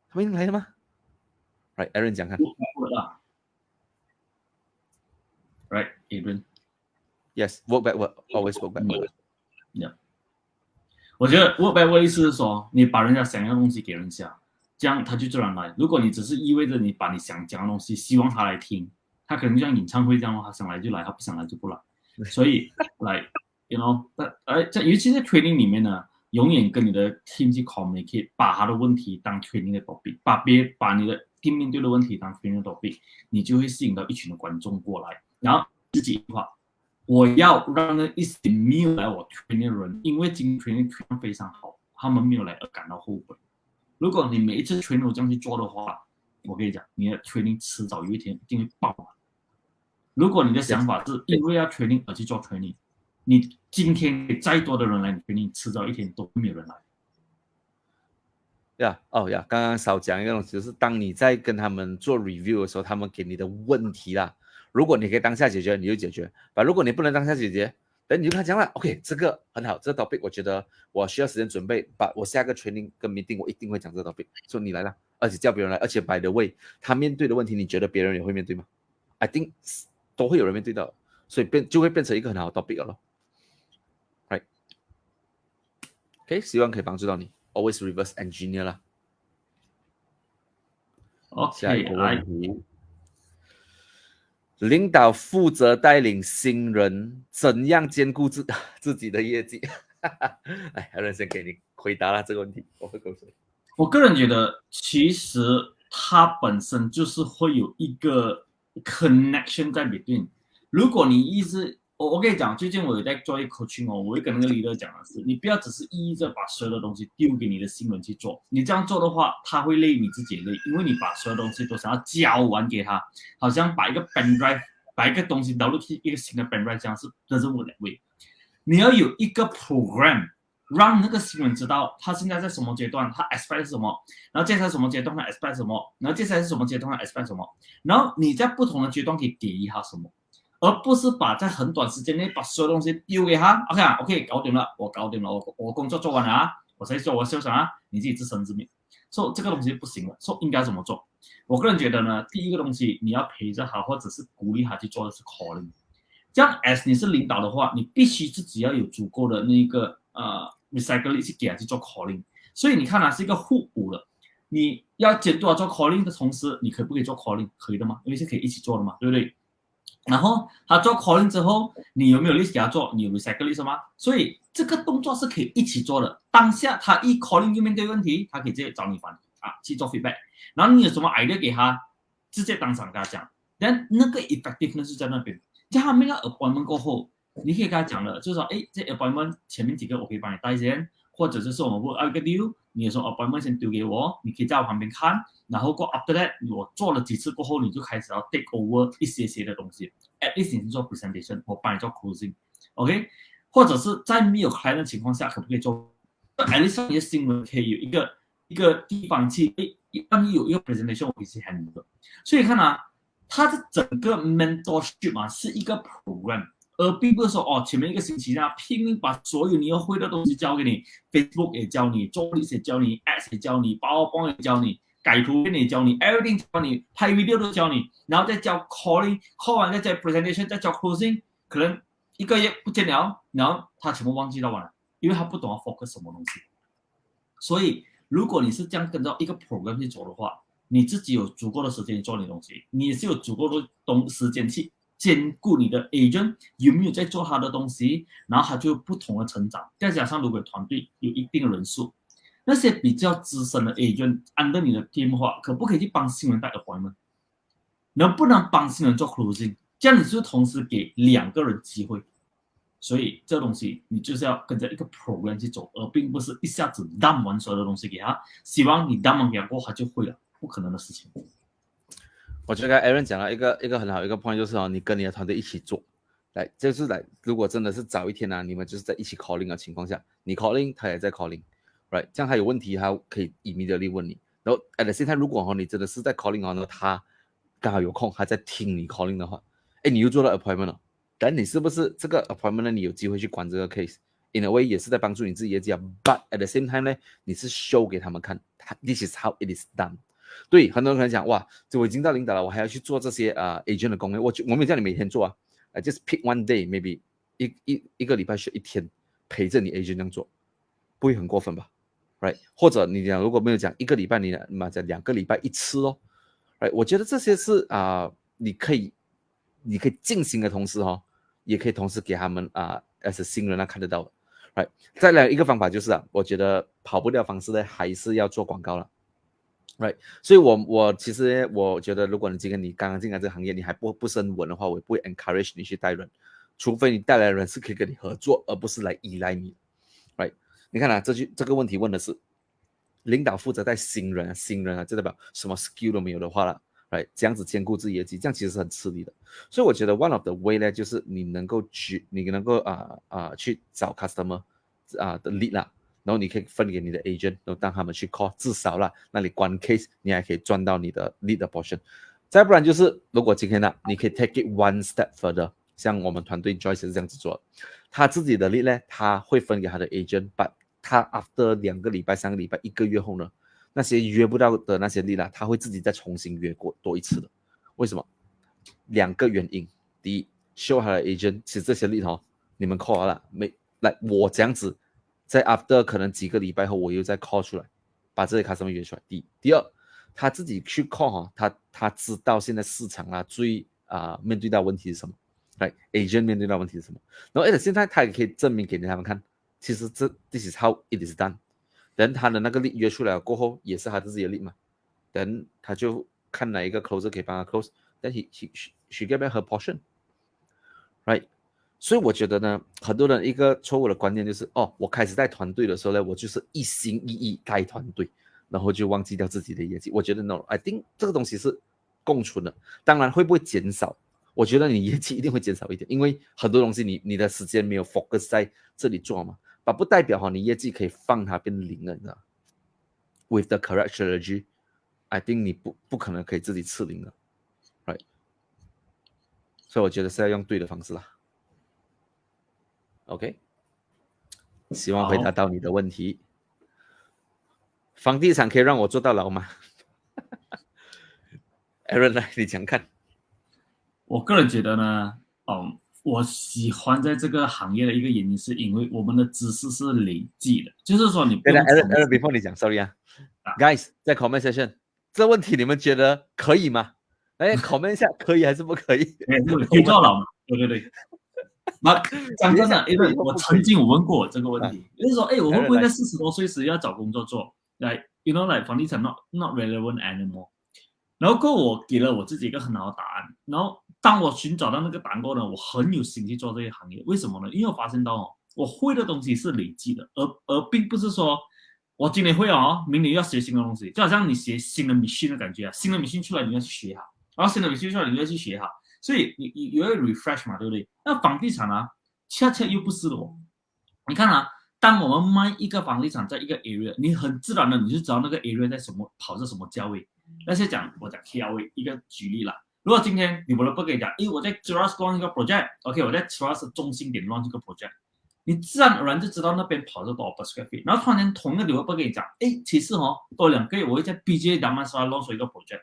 Speaker 2: 他们一定来的吗？ Right Aaron 讲看。
Speaker 1: Right Adrian
Speaker 2: Yes work backward always work backward。
Speaker 1: Yeah， 我觉得 work backward 意思是说你把人家想要的东西给人家，这样他就自然来。如果你只是意味着你把你想讲的东西希望他来听，他可能就像演唱会这样，他想来就来，他不想来就不来。所以you know， 尤其在 training 里面呢，永远跟你的 team 去 communicate， 把他的问题当 training 的 topic， 把你的 team 面对的问题当 training 的 topic， 你就会吸引到一群的观众过来。然后自己的话，我要让那一些没有来我 training 的人，因为今天 training 非常好，他们没有来而感到后悔。如果你每一次 training 都这样去做的话，我跟你讲，你的 training 迟早有一天一定会爆满。如果你的想法是因为要 training 而去做 training， 你今天再多的人来 training， 迟早一天都没有人来。
Speaker 2: 刚刚少讲一个东西，就是当你在跟他们做 review 的时候，他们给你的问题啦，如果你可以当下解决，你就解决；如果你不能当下解决，等你就跟他讲了 ，OK， 这个很好，这个 topic 我觉得我需要时间准备，我下个 training 跟 meeting 我一定会讲这个 topic， 所以你来了，而且叫别人来，而且 by the way， 他面对的问题，你觉得别人也会面对吗 ？I think 都会有人面对到，所以就会变成一个很好的 topic 了 ，right？ OK， 希望可以帮助到你。Always reverse engineer 啦。下一个问题，领导负责带领新人，怎样兼顾自己的业绩？来，还有人先给你回答了这个问题，我会告诉你。
Speaker 1: 我个人觉得，其实它本身就是会有一个 connection 在里面。如果你一直我跟你讲，最近我有在做一 coaching 我会跟那个 leader 讲的是，你不要只是意着把所有的东西丢给你的新人去做，你这样做的话，他会累，你自己也累，因为你把所有东西都想要教完给他，好像把一个 pen drive， 把一个东西导入一个新的 pen drive， 这样是不两位。你要有一个 program， 让那个新人知道他现在在什么阶段，他 expect 是什么，然后接下来什么阶段他 expect 什么，然后接下来是什么阶段他 expect 什么，然后你在不同的阶段可以给予他什么。而不是把在很短时间内把所有东西丢给他 ，OK， 搞定了，我搞定了，我工作做完了啊，我才做我休息啊，你自己自生自灭，所以这个东西不行了，所以应该怎么做？我个人觉得呢，第一个东西你要陪着他，或者是鼓励他去做的是 calling。这样 ，as 你是领导的话，你必须自己要有足够的那个recycle 力去给他去做 calling。所以你看啊，是一个互补的。你要监督他做 calling 的同时，你可不可以做 calling？ 可以的嘛，因为是可以一起做的嘛，对不对？然后他做 calling 之后，你有没有 list 给他做？你有 recycle list 吗？所以这个动作是可以一起做的。当下他一 calling 就面对问题，他可以直接找你反去做 feedback。然后你有什么 idea 给他，直接当场跟他讲。但那个 effectiveness 是在那边。在他们要 appointment 过后，你可以跟他讲了，就是说，这 appointment 前面几个我可以帮你带先，或者就是我们 work out 一个 deal， 你有什么 appointment 先丢给我，你可以在我旁边看。然后过 after that， 我做了几次过后，你就开始要 take over 一些的东西。At least 你做 presentation， 我帮你做 closing，OK？ 或者是在没有 client 的情况下，可不可以做 ？At least 你的新闻可以有一个一个地方去，万一有一个 presentation 我可以去 handle。所以看啊，它的整个 mentorship 啊是一个 program。而并不是说哦，前面一个星期呢，拼命把所有你要会的东西教给你 ，Facebook 也教你，做 list 也教你 ，Ads 也教你，PowerPoint 也教你，改图片也教你 ，everything 教你，拍 video 都教你，然后再教 calling，call 完再教 presentation，再教 closing，可能一个月不见了，然后他全部忘记到完了，因为他不懂要 focus 什么东西。所以，如果你是这样跟着一个 program 去走的话，你自己有足够的时间做你的东西，你也是有足够的时间去兼顾你的 agent 有没有在做他的东西，然后他就有不同的成长。再加上如果团队有一定的人数，那些比较资深的 agent under 你的 team 的话，可不可以去帮新人带 appointment？能不能帮新人做 closing？这样你就同时给2个人机会。所以这东西你就是要跟着一个 program 去走，而并不是一下子 dump 完所有的东西给他，希望你 dump 完给他过后他就会了，不可能的事情。
Speaker 2: 我觉得 Aaron 讲了一个很好一个 point， 就是你跟你的团队一起做，就是如果真的是早一天你们就是在一起 calling 的情况下，你 calling 他也在 calling，right？ 这样他有问题他可以 immediately 问你，然后 at the same time 如果你真的是在 calling 呢，他刚好有空还在听你 calling 的话，你又做了 appointment 了，但你是不是这个 appointment 呢？你有机会去管这个 case，in a way 也是在帮助你自己业绩，but at the same time 呢，你是 show 给他们看，this is how it is done。对，很多人可能讲哇，我已经到领导了，我还要去做这些agent 的工作，我没有叫你每天做just pick one day maybe 一个礼拜选1天陪着你 agent 这样做，不会很过分吧 ？Right？ 或者你讲如果没有讲1个礼拜，你讲2个礼拜1次哦 ，Right？ 我觉得这些是你可以进行的同时也可以同时给他们as a 新人看得到的 ，Right？ 再来一个方法就是我觉得跑不掉方式呢，还是要做广告了。Right， 所以我其实我觉得，如果你今天你刚刚进来这个行业，你还不是很稳的话，我也不会 encourage 你去带人，除非你带来的人是可以跟你合作，而不是来依赖你。Right， 你看这个问题问的是领导负责带新人就代表什么 skill 都没有的话了。Right， 这样子兼顾自己业绩，这样其实是很吃力的。所以我觉得 one of the way 呢，就是你能够去找 customer 的 lead 啦。然后你可以分给你的 agent， 然后让他们去 call， 至少啦，那你关 case， 你还可以赚到你的 lead 的 portion。再不然就是，如果今天你可以 take it one step further， 像我们团队 Joyce 是这样子做的，他自己的 lead 呢，他会分给他的 agent，but 他 after 2个礼拜、3个礼拜、1个月后呢，那些约不到的那些 lead 他会自己再重新约过多一次的。为什么？2个原因。第一 ，show 他的 agent， 其实这些 lead 你们 call 了，我这样子。在 after 可能几个礼拜后，我又再 call 出来，把这些 customer 约出来。第二，他自己去 call 他知道现在市场最面对到问题是什么，agent 面对到问题是什么。然后现在他也可以证明给他们看，其实this is how it is done。等他的那个 lead 约出来过后，也是他自己的 lead 嘛。等他就看哪一个 closer 可以帮他 close， then she get back her portion，right？所以我觉得呢，很多人一个错误的观念就是我开始带团队的时候呢，我就是一心一意带团队，然后就忘记掉自己的业绩。我觉得 no，I think 这个东西是共存的。当然会不会减少？我觉得你业绩一定会减少一点，因为很多东西你的时间没有 focus 在这里做嘛，不代表你业绩可以放它变0了，你知道 ？With the correct strategy，I think 你不可能可以自己吃0的 ，right？ 所以我觉得是要用对的方式啦。OK， 希望回答到你的问题。房地产可以让我坐到牢吗？Aaron 来，你讲看。
Speaker 1: 我个人觉得呢，我喜欢在这个行业的一个原因，是因为我们的知识是累积的，就是说你不用。
Speaker 2: Aaron before 你讲 ，sorry guys 在 comment section， 这问题你们觉得可以吗？来 comment 一下，可以还是不可以？
Speaker 1: 可以坐牢吗？对。那讲真的，因为我曾经问过这个问题，就是说，我会不会在40多岁时要找工作做？Like you know, like 房地产 not relevant anymore。然后我给了我自己一个很好的答案。然后当我寻找到那个答案过后呢，我很有心去做这个行业。为什么呢？因为我发现到我会的东西是累积的，而并不是说我今年会明年要学新的东西，就好像你学新的 machine 的感觉新的 machine 出来你要去学好，然后新的 machine 出来你要去学好。所以你要 refresh 嘛，对不对？那房地产恰恰又不是的哦。你看当我们卖一个房地产在一个 area， 你很自然的你就知道那个 area 在跑着什么价位。那些我讲 KLA 一个举例啦，如果今天你不跟你讲，我在 Cheras launch 一个 project，OK， 我在 Cheras 中心点 launch 一个 project， 你自然而然就知道那边跑着多少 per square feet， 然后突然间同一个developer跟你讲，其实多2个月我会在 BJ Damansara launch 一个 project，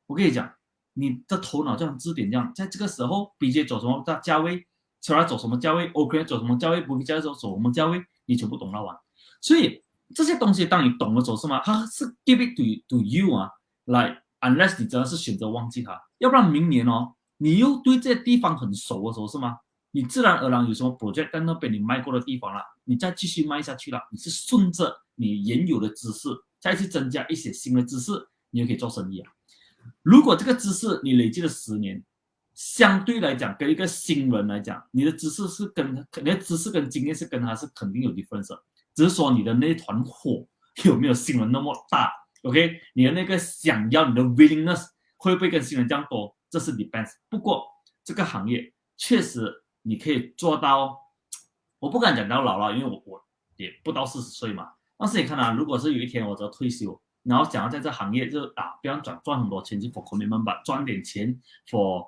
Speaker 1: 我跟你讲，你的头脑就像字典这样，在这个时候 BJ 走什么价位，Cheras 走什么价位 ，OK 走什么价位 ，Bukit 走什么价位，你全部懂了完。所以这些东西当你懂了走是吗？它是 give it to you 啊。Like unless 你真的是选择忘记它，要不然明年你又对这些地方很熟的时候是吗？你自然而然有什么 project 在那边你卖过的地方了，你再继续卖下去了，你是顺着你原有的知识再去增加一些新的知识，你就可以做生意啊。如果这个知识你累积了10年，相对来讲跟一个新人来讲，你的知识跟经验是跟他是肯定有 difference 的，只是说你的那团火有没有新人那么大。OK， 你的那个想要你的 willingness 会不会跟新人这样多？这是 depends。不过这个行业确实你可以做到，我不敢讲到老了，因为我也不到40岁嘛。但是你看啊，如果是有一天我只要退休，然后想要在这行业不要赚很多钱去 for commitment 吧，赚点钱 for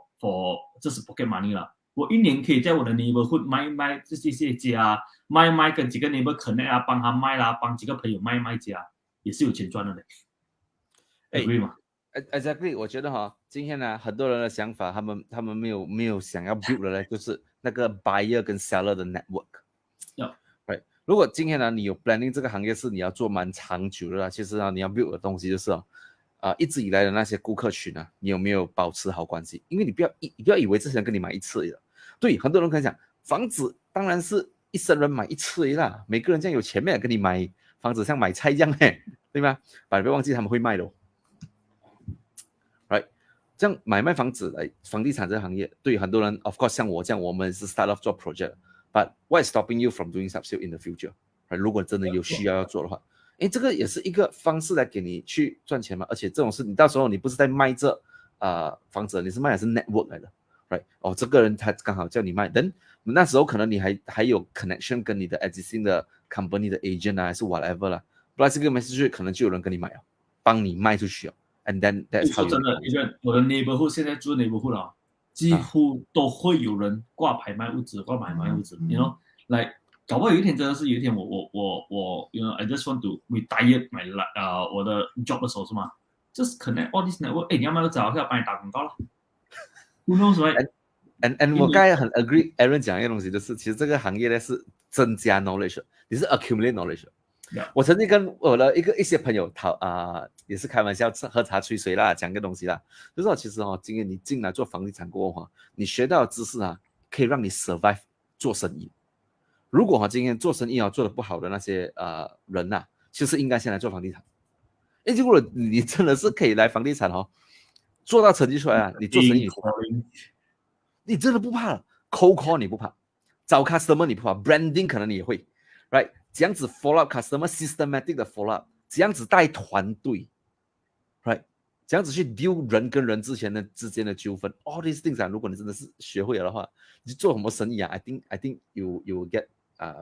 Speaker 1: 这是 pocket money 了。我一年可以在我的 neighborhood 卖这些家，卖跟几个 neighbor connect 啊，帮他卖啦，帮几个朋友卖家。也是有钱赚的嘞。agree 吗
Speaker 2: ？Exactly， 我觉得今天呢，很多人的想法，他们没有想要 build 的呢，就是那个 buyer 跟 seller 的 network。right， 如果今天呢，你有 planning 这个行业是你要做蛮长久的啦，其实你要 build 的东西就是一直以来的那些顾客群呢，你有没有保持好关系？因为你不要以为这些人跟你买一次而已。对，很多人可能讲，房子当然是一生人买一次而已啦，每个人这样有钱没跟你买房子像买菜一样对吗？不要忘记他们会卖的right， 这样买卖房子房地产这个行业，对很多人 of course 像我这样，我们是 start off 做 project，but what is stopping you from doing subsale in the future？right， 如果真的有需要做的话，这个也是一个方式来给你去赚钱嘛。而且这种事你到时候你不是在卖这房子，你是卖的是 network 来的 right， 这个人他刚好叫你卖，等那时候可能你还有 connection 跟你的 existing 的 company 的 agent 还是 whatever 啦，不然这个 message 可能就有人跟你买帮你卖出去and then that's how
Speaker 1: 说真的，因为我的 neighborhood 现在住 neighborhood 了，几乎都会有人挂牌卖屋子，you know， like 搞不好有一天真的是有一天我 you know I just want to retire my 我的 job 的时候是吗？ just connect all this network， 你要卖屋子我可以帮你打广告了。Who knows right？And
Speaker 2: 我刚才很 agree Aaron 讲一个东西，就是其实这个行业呢是增加 knowledge， 你是 accumulate knowledge。Yeah. 我曾经跟我的一些朋友也是开玩笑喝茶吹水啦，讲个东西啦，就是说其实今天你进来做房地产过后你学到的知识可以让你 survive 做生意。如果今天做生意做得不好的那些人其实应该先来做房地产。如果你真的是可以来房地产做到成绩出来你做生意你真的不怕了。cold call 你不怕，找 customer 你不怕， branding 可能你也会 right， 这样子 follow up customer systematic 的 follow up， 这样子带团队 right， 这样子去 deal 人跟人之间的纠纷 all these things 如果你真的是学会了的话，你做什么生意I think you will get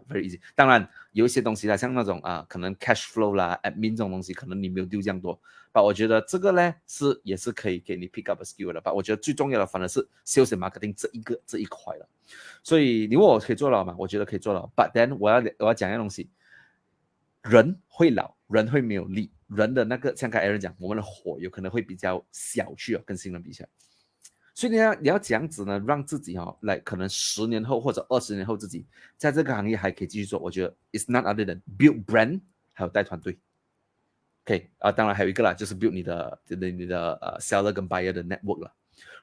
Speaker 2: very easy。 当然有一些东西啦，像那种可能 cash flow 啦 admin 这种东西可能你没有丢这样多，但我觉得这个呢也是可以给你 pick up a skill 的吧。我觉得最重要的反而是 sales and marketing 这一块了。所以你问我可以做到吗？我觉得可以做到， but then 我要讲一个东西，人会老，人会没有力，人的那个像刚才 Aaron 讲，我们的火有可能会比较小去跟新人比起来。所以你要这样子呢，让自己来可能10年后或者20年后自己在这个行业还可以继续做。我觉得 it's not other than build brand， 还有带团队。OK 当然还有一个啦，就是 build 你的seller 跟 buyer 的 network 了。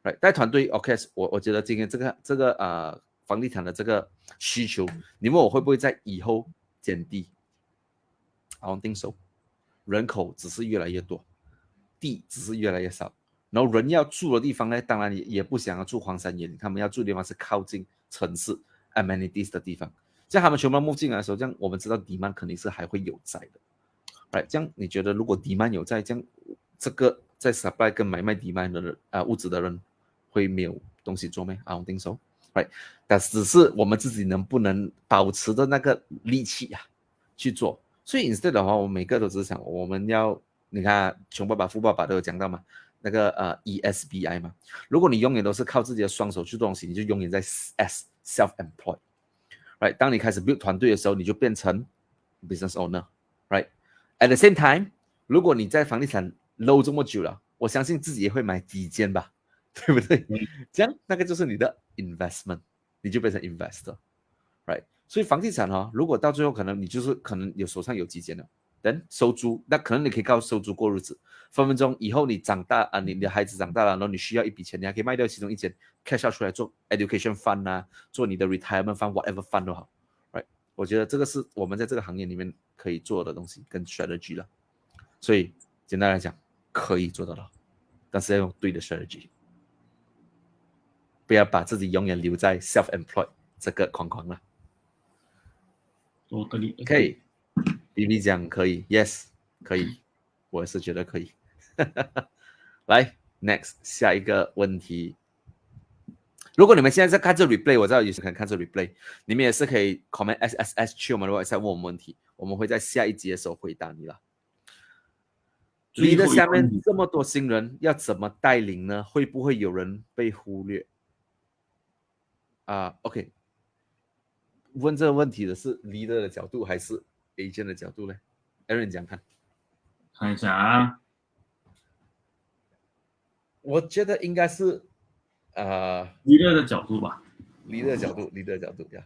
Speaker 2: right， 带团队 OK， 我觉得今天这个房地产的这个需求，你问我会不会在以后减低 ？I don't think so。人口只是越来越多，地只是越来越少。然后人要住的地方呢，当然也不想要住荒山野岭，他们要住的地方是靠近城市 amenities 的地方。这样他们全部move进来的时候，这样我们知道 demand 肯定是还会有在的。right， 这样你觉得如果 demand 有在，这样这个在 supply 跟买卖 demand 的物质的人会没有东西做吗？ I don't think so。，right？ 但只是我们自己能不能保持着那个力气啊去做。所以 instead 的话，我们每个都只是想我们要，你看穷爸爸富爸爸都有讲到嘛，那个ESBI 嘛，如果你永远都是靠自己的双手去做东西，你就永远在 self-employed。Right， 当你开始 build 团队的时候，你就变成 business owner。Right， at the same time， 如果你在房地产 low 这么久了，我相信自己也会买几间吧，对不对？这样那个就是你的 investment， 你就变成 investor。Right， 所以房地产如果到最后可能你就是可能有手上有几间了，等收租，那可能你可以靠收租过日子。分分钟以后你长大啊，你的孩子长大了，然后你需要一笔钱，你还可以卖掉其中一间 cash out 出来做 education fund 啊，做你的 retirement fund whatever fund 都好。Right， 我觉得这个是我们在这个行业里面可以做的东西跟 strategy 了。所以简单来讲，可以做得到，但是要用对的 strategy， 不要把自己永远留在 self-employed 这个框框了。可以 ，BB 讲可以 ，Yes， 可以，我是觉得可以。来 ，Next 下一个问题。如果你们现在在看这 replay， 我知道有些人看这 replay， 你们也是可以 comment SSS 去我们的 website 问我们问题，我们会在下一集的时候回答你了。你的下面这么多新人，要怎么带领呢？会不会有人被忽略？OK， 问这个问题的是 leader 的角度还是 agent 的角度呢 ？Aaron 讲看。
Speaker 1: 看一下啊，
Speaker 2: 我觉得应该是
Speaker 1: leader 的角度吧。
Speaker 2: leader 的角度呀。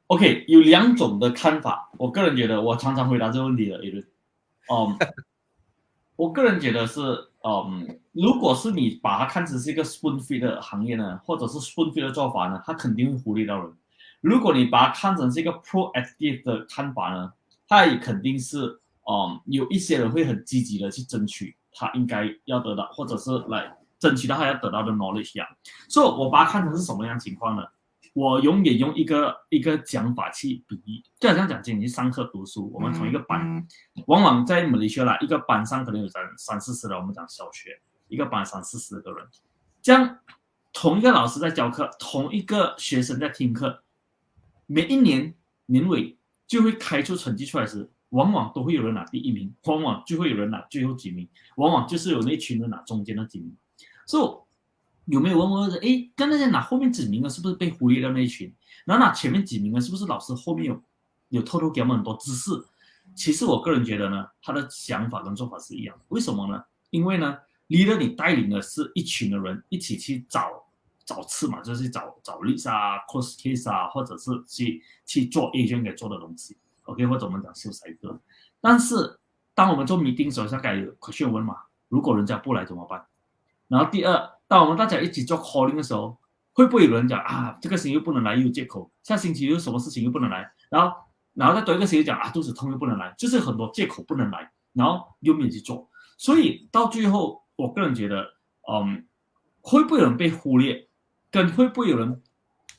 Speaker 1: OK， 有两种的看法。我个人觉得，我常常回答这个问题的，我个人觉得是，如果是你把它看成是一个 spoon feed 的行业呢，或者是 spoon feed 的做法呢，它肯定会忽略到人。如果你把它看成是一个 proactive 的看法呢，它也肯定是，有一些人会很积极的去争取他应该要得到，或者是来争取到他要得到的 knowledge 呀。所以我把它看成是什么样情况呢？我永远用一个讲法去比喻，就好像讲今天上课读书，我们同一个班，往往在马来西亚一个班上可能有三四十人，我们讲小学一个班三四十个人，这样同一个老师在教课，同一个学生在听课，每一年年尾就会开出成绩出来时，往往都会有人拿第一名，往往就会有人拿最后几名，往往就是有那群人拿中间的几名，所以。有没有问我？哎，跟那些拿后面几名的，是不是被忽略掉那一群？然后拿前面几名的，是不是老师后面有偷偷给我们很多知识？其实我个人觉得呢，他的想法跟做法是一样的。为什么呢？因为呢，leader 你带领的是一群的人一起去找刺嘛，就是找leads 啊、close case 啊，或者是去做 agent 给做的东西。OK， 或者我们讲秀才哥。但是当我们做 meeting 的时候，下该有 question 问嘛，如果人家不来怎么办？然后第二。当我们大家一起做 calling 的时候，会不会有人讲啊，这个星期又不能来，又有借口；下星期又什么事情又不能来，然后再多一个星期讲啊，肚子痛又不能来，就是很多借口不能来，然后又没有去做，所以到最后，我个人觉得，会不会有人被忽略，跟会不会有人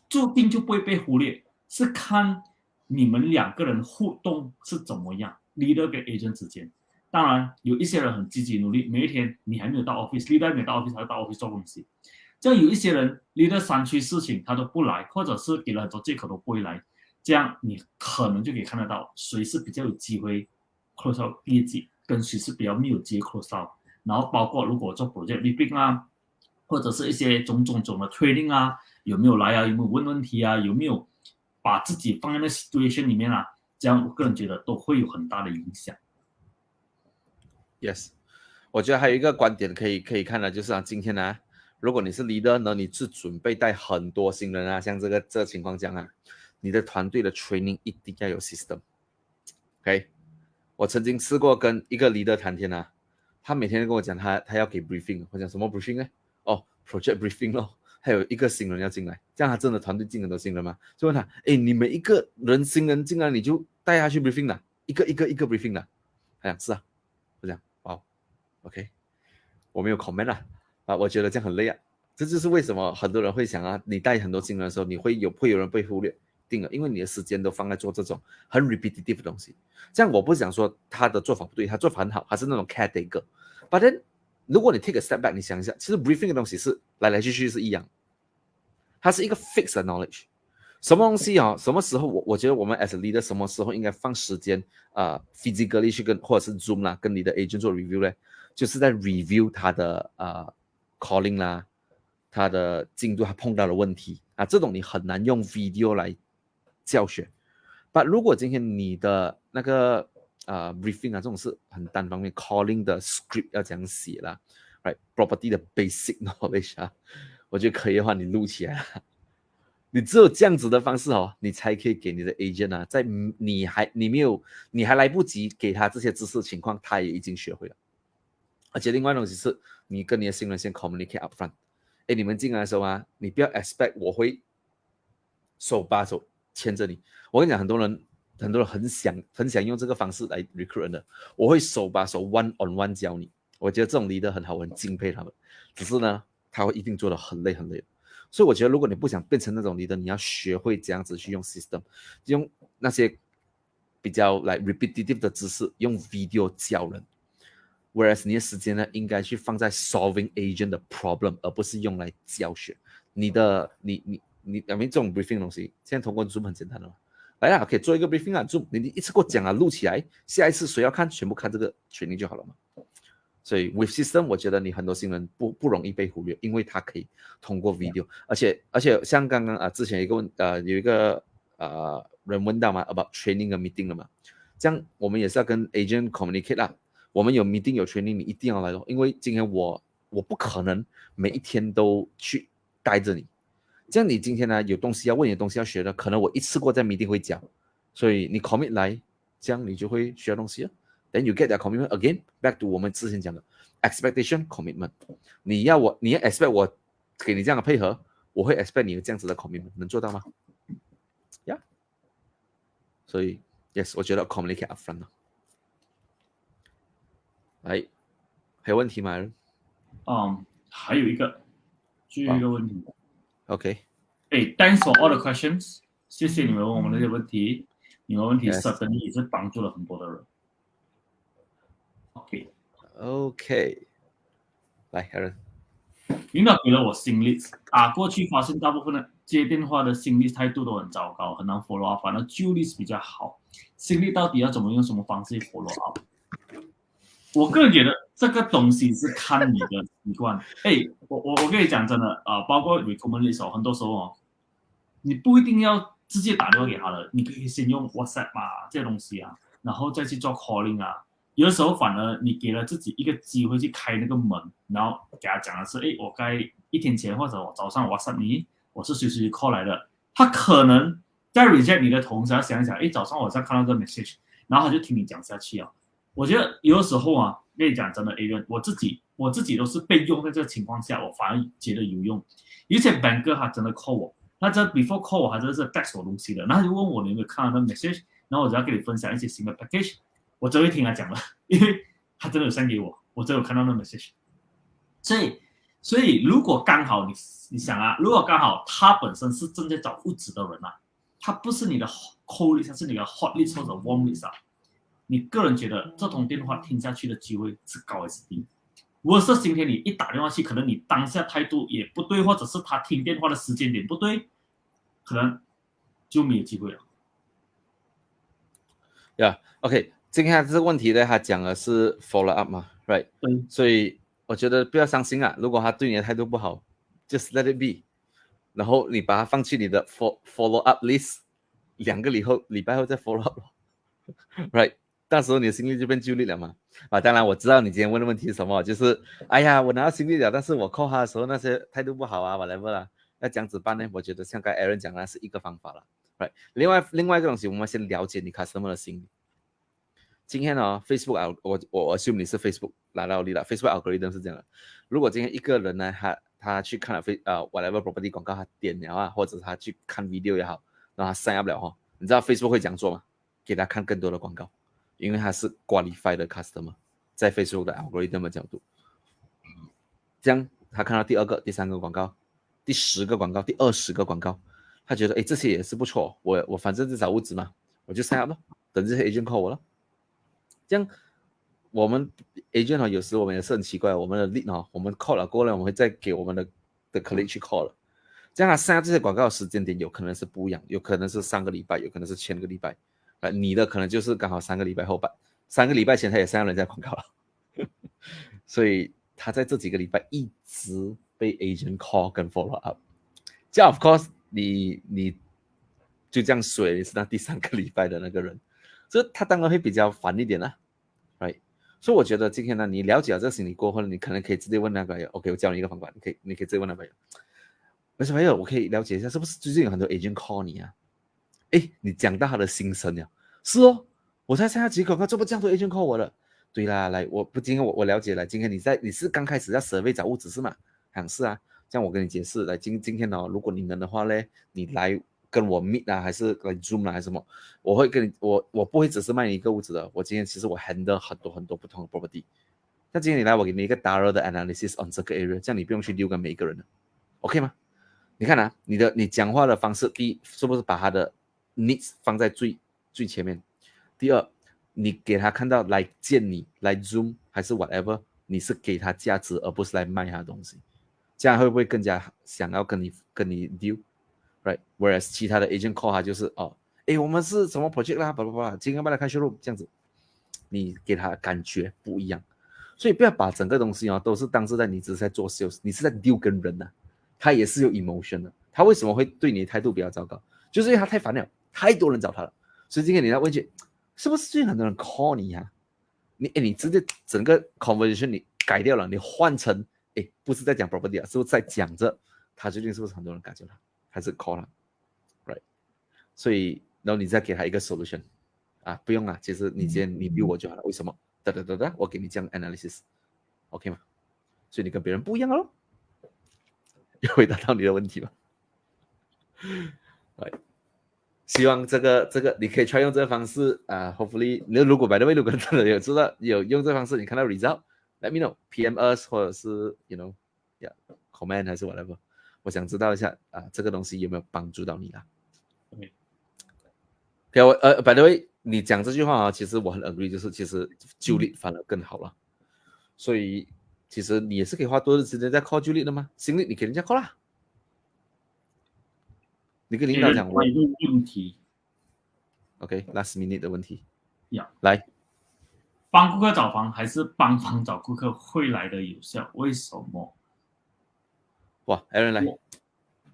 Speaker 1: 注定就不会被忽略，是看你们两个人互动是怎么样 ，leader 跟 agent 之间。当然，有一些人很积极努力，每一天你还没有到 office，leader 没有到 office， 他就到 office 做东西。这样有一些人 leader 3区4请他都不来，或者是给了很多借口都不会来，这样你可能就可以看得到谁是比较有机会 close out 业绩，跟谁是比较没有机会 close out。然后包括如果做 project briefing 啊，或者是一些种的 training 啊，有没有来啊，有没有问问题啊，有没有把自己放在那 situation 里面啊，这样我个人觉得都会有很大的影响。
Speaker 2: Yes， 我觉得还有一个观点可以看的，就是今天呢，如果你是 leader 呢，你是准备带很多新人啊，像这个情况这样啊，你的团队的 training 一定要有 system。OK， 我曾经试过跟一个 leader 谈天啊，他每天都跟我讲他要给 briefing， 我讲什么 briefing 呢？哦 ，project briefing 咯，还有一个新人要进来，这样他真的团队进很多新人吗？就问他，哎，你每一个新人进来你就带他去 briefing 了，一个 briefing 了，他讲是啊，我讲。OK， 我没有 comment 我觉得这样很累啊。这就是为什么很多人会想啊，你带很多新人的时候，你会有人被忽略，定了，因为你的时间都放在做这种很 repetitive 的东西。这样我不想说他的做法不对，他做法很好，他是那种 caretaker。But then， 如果你 take a step back， 你想一下，其实 briefing 的东西是来来去去是一样，它是一个 fixed 的 knowledge。什么东西啊？什么时候我觉得我们 as a leader 什么时候应该放时间physically 去跟或者是 Zoom 啦，跟你的 agent 做 review 呢？就是在 review 他的calling 啦，他的进度，他碰到的问题啊，这种你很难用 video 来教学。但如果今天你的那个briefing 啊，这种是很单方面 calling 的 script 要这样写啦 ，right property 的 basic knowledge 啊，我觉得可以的话，你录起来啦。你只有这样子的方式哦，你才可以给你的 agent 啊，在你还来不及给他这些知识的情况，他也已经学会了。而且另外一东西是，你跟你的新人先 communicate upfront。哎，你们进来的时候啊，你不要 expect 我会手把手牵着你。我跟你讲，很多人很想用这个方式来 recruit 人的，我会手把手 one on one 教你。我觉得这种 leader 很好，我很敬佩他们。只是呢，他会一定做得很累很累。所以我觉得，如果你不想变成那种 leader，你要学会这样子去用 system， 用那些比较来 repetitive 的知识，用 video 教人。Whereas 你的时间呢，应该去放在 solving agent 的 problem， 而不是用来教学。你这种 briefing 的东西，现在通过 Zoom 很简单的嘛。来啦，可以做一个 briefing 啊 ，Zoom， 你一次给我讲啊，录起来，下一次谁要看，全部看这个 training 就好了嘛。所以 with system， 我觉得你很多新人不容易被忽略，因为他可以通过 video， 而且像刚刚之前有一个人问到嘛 about training 和 meeting 了嘛，这样我们也是要跟 agent communicate 啦。我们有 meeting 有 training， 你一定要来咯，因为今天我不可能每一天都去带着你。这样你今天呢有东西要问，有东西要学的，可能我一次过在 meeting 会讲，所以你 commit 来，这样你就会学东西了。Then you get that commitment again. Back to 我们之前讲的 expectation commitment。你要 expect 我给你这样的配合，我会 expect 你有这样子的 commitment， 能做到吗？ Yeah。所以 yes， 我觉得 communicate upfront 了。来，还有问题吗？
Speaker 1: 还有一个问题。
Speaker 2: OK。
Speaker 1: Thanks for all the questions。谢谢你们问我们那些问题，你们问题 certainly 也是帮助了很多的人。
Speaker 2: OK， 来 Aaron。
Speaker 1: 领导给了我心力过去发现大部分的接电话的心力态度都很糟糕，很难 follow up， 反而旧力是比较好。心力到底要怎么用什么方式 follow up？ 我个人觉得这个东西是看你的习惯。我跟你讲真的包括 recruitment list 很多时候你不一定要直接打电话给他的，你可以先用 WhatsApp 这些东西然后再去做 calling 有的时候反而你给了自己一个机会去开那个门，然后给他讲的是，我该1天前或者我早上 WhatsApp 你，我是随 call 来的。他可能在 reject 你的同时，他想一想，早上我在看到这个 message， 然后他就听你讲下去我觉得有的时候跟你讲真的 ，Adrian， 我自己都是被用在这个情况下，我反而觉得有用。有些 banker 他真的 call 我，他真 before call 我，他真的是 text 我东西的，然后他就问我你有没有看到那 message， 然后我只要跟你分享一些新的 package。我真会听他讲了，因为他真的有send给我，我真有看到那 message。所以如果刚好你想如果刚好他本身是正在找物质的人他不是你的 cold list， 他是你的 hot list 或者 warm list 你个人觉得这通电话听下去的机会是高还是低？如果是今天你一打电话去，可能你当下态度也不对，或者是他听电话的时间点不对，可能就没有机会了。
Speaker 2: OK。今天这个问题呢，他讲的是 follow up 嘛 ，right？ 所以我觉得不要伤心如果他对你的态度不好 ，just let it be。然后你把它放去你的 follow up list， 2个礼拜后再 follow up ，right？ 到时候你的心力就变旧力了嘛。当然我知道你今天问的问题是什么，就是哎呀，我拿到心力了，但是我 call 他的时候那些态度不好whatever 啦，那这样子办呢？我觉得像刚才 Aaron 讲的是一个方法了 ，right？ 另外一个东西，我们先了解你 customer 的心理。今天Facebook 我 assume 你是 Facebook 拿到你了 ，Facebook algorithm 是这样的。如果今天一个人呢，他去看了whatever property 广告，他点了或者他去看 video 也好，然后他 sign up 了你知道 Facebook 会怎样做吗？给他看更多的广告，因为他是 qualified 的 customer， 在 Facebook 的 algorithm 的角度，这样他看到第2个、第3个广告、第10个广告、第20个广告，他觉得这些也是不错，我反正是找物质嘛，我就 sign up 了，等这些 agent call 我了。这样我们 agent 有时我们也是很奇怪，我们的 lead 我们 call 了过后呢，我们会再给我们的 colleague 去 call 了。这样他上这些广告的时间点有可能是不一样，有可能是3个礼拜，有可能是前个礼拜，你的可能就是刚好3个礼拜后吧，3个礼拜前他也上人家广告了，所以他在这几个礼拜一直被 agent call 跟 follow up， 这样 of course 你就这样水，你是那第3个礼拜的那个人，所以他当然会比较烦一点啦，right？ 所以我觉得今天呢，你了解了这个心理过后，你可能可以直接问那个 OK， 我教你一个方法，你可以直接问那个为什么我可以了解一下，是不是最近有很多 agent call 你啊？诶，你讲到他的心声了，是哦，我在参加几个广告，这么这样多 agent call 我了。对啦，来，今天我了解了，今天你是刚开始在 survey 找屋子是吗？是啊，这样我跟你解释，来今天哦，如果你能的话呢，你来跟我 meet 啊，还是来 zoom 啊，还是什么，我会跟你我不会只是卖你一个屋子的，我今天其实我 handle 很多不同的 property。那今天你来，我给你一个 thorough 的 analysis on 这个 area， 这样你不用去溜跟每一个人了 ，OK 吗？你看啊，你讲话的方式，第一是不是把他的 needs 放在最前面？第二，你给他看到来见你，来 zoom 还是 whatever， 你是给他价值，而不是来卖他的东西，这样会不会更加想要跟你 deal，right？ Whereas 其他的 agent call 他就是我们是什么 project 啦，巴拉巴拉，今天帮他看 showroom 这样子，你给他感觉不一样，所以不要把整个东西都是当是在你只是在做 sales， 你是在 deal 跟人啊。他也是有 emotion 的，他为什么会对你的态度比较糟糕？就是因为他太烦了，太多人找他了。所以今天你要问句，是不是最近很多人 call 你啊？你直接整个 conversation 你改掉了，你换成不是在讲 property 啊，是不是在讲着他最近是不是很多人感觉他，还是 call 他 ，right？ 所以然后你再给他一个 solution 啊，不用啊，其实你今天你 view 我就好了，为什么？我给你这样 analysis，OK 吗？所以你跟别人不一样咯。有回答到你的问题吗？希望这个你可以 try 用这个方式hopefully 如果 by the way 如果真的有知道有用这个方式，你看到 result let me know PM us 或者是 comment 还是 whatever， 我想知道一下这个东西有没有帮助到你啦。by the way 你讲这句话其实我很 agree， 就是其实就力反而更好了，所以其实你也是可以花多的时间在 call 就力的吗？心力你给人家 call 啦，你跟领导讲
Speaker 1: 我有一个问题
Speaker 2: ，OK last minute 的问题，
Speaker 1: 来，帮顾客找房还是帮房找顾客会来的有效？为什么？
Speaker 2: 哇 ，Aaron 来，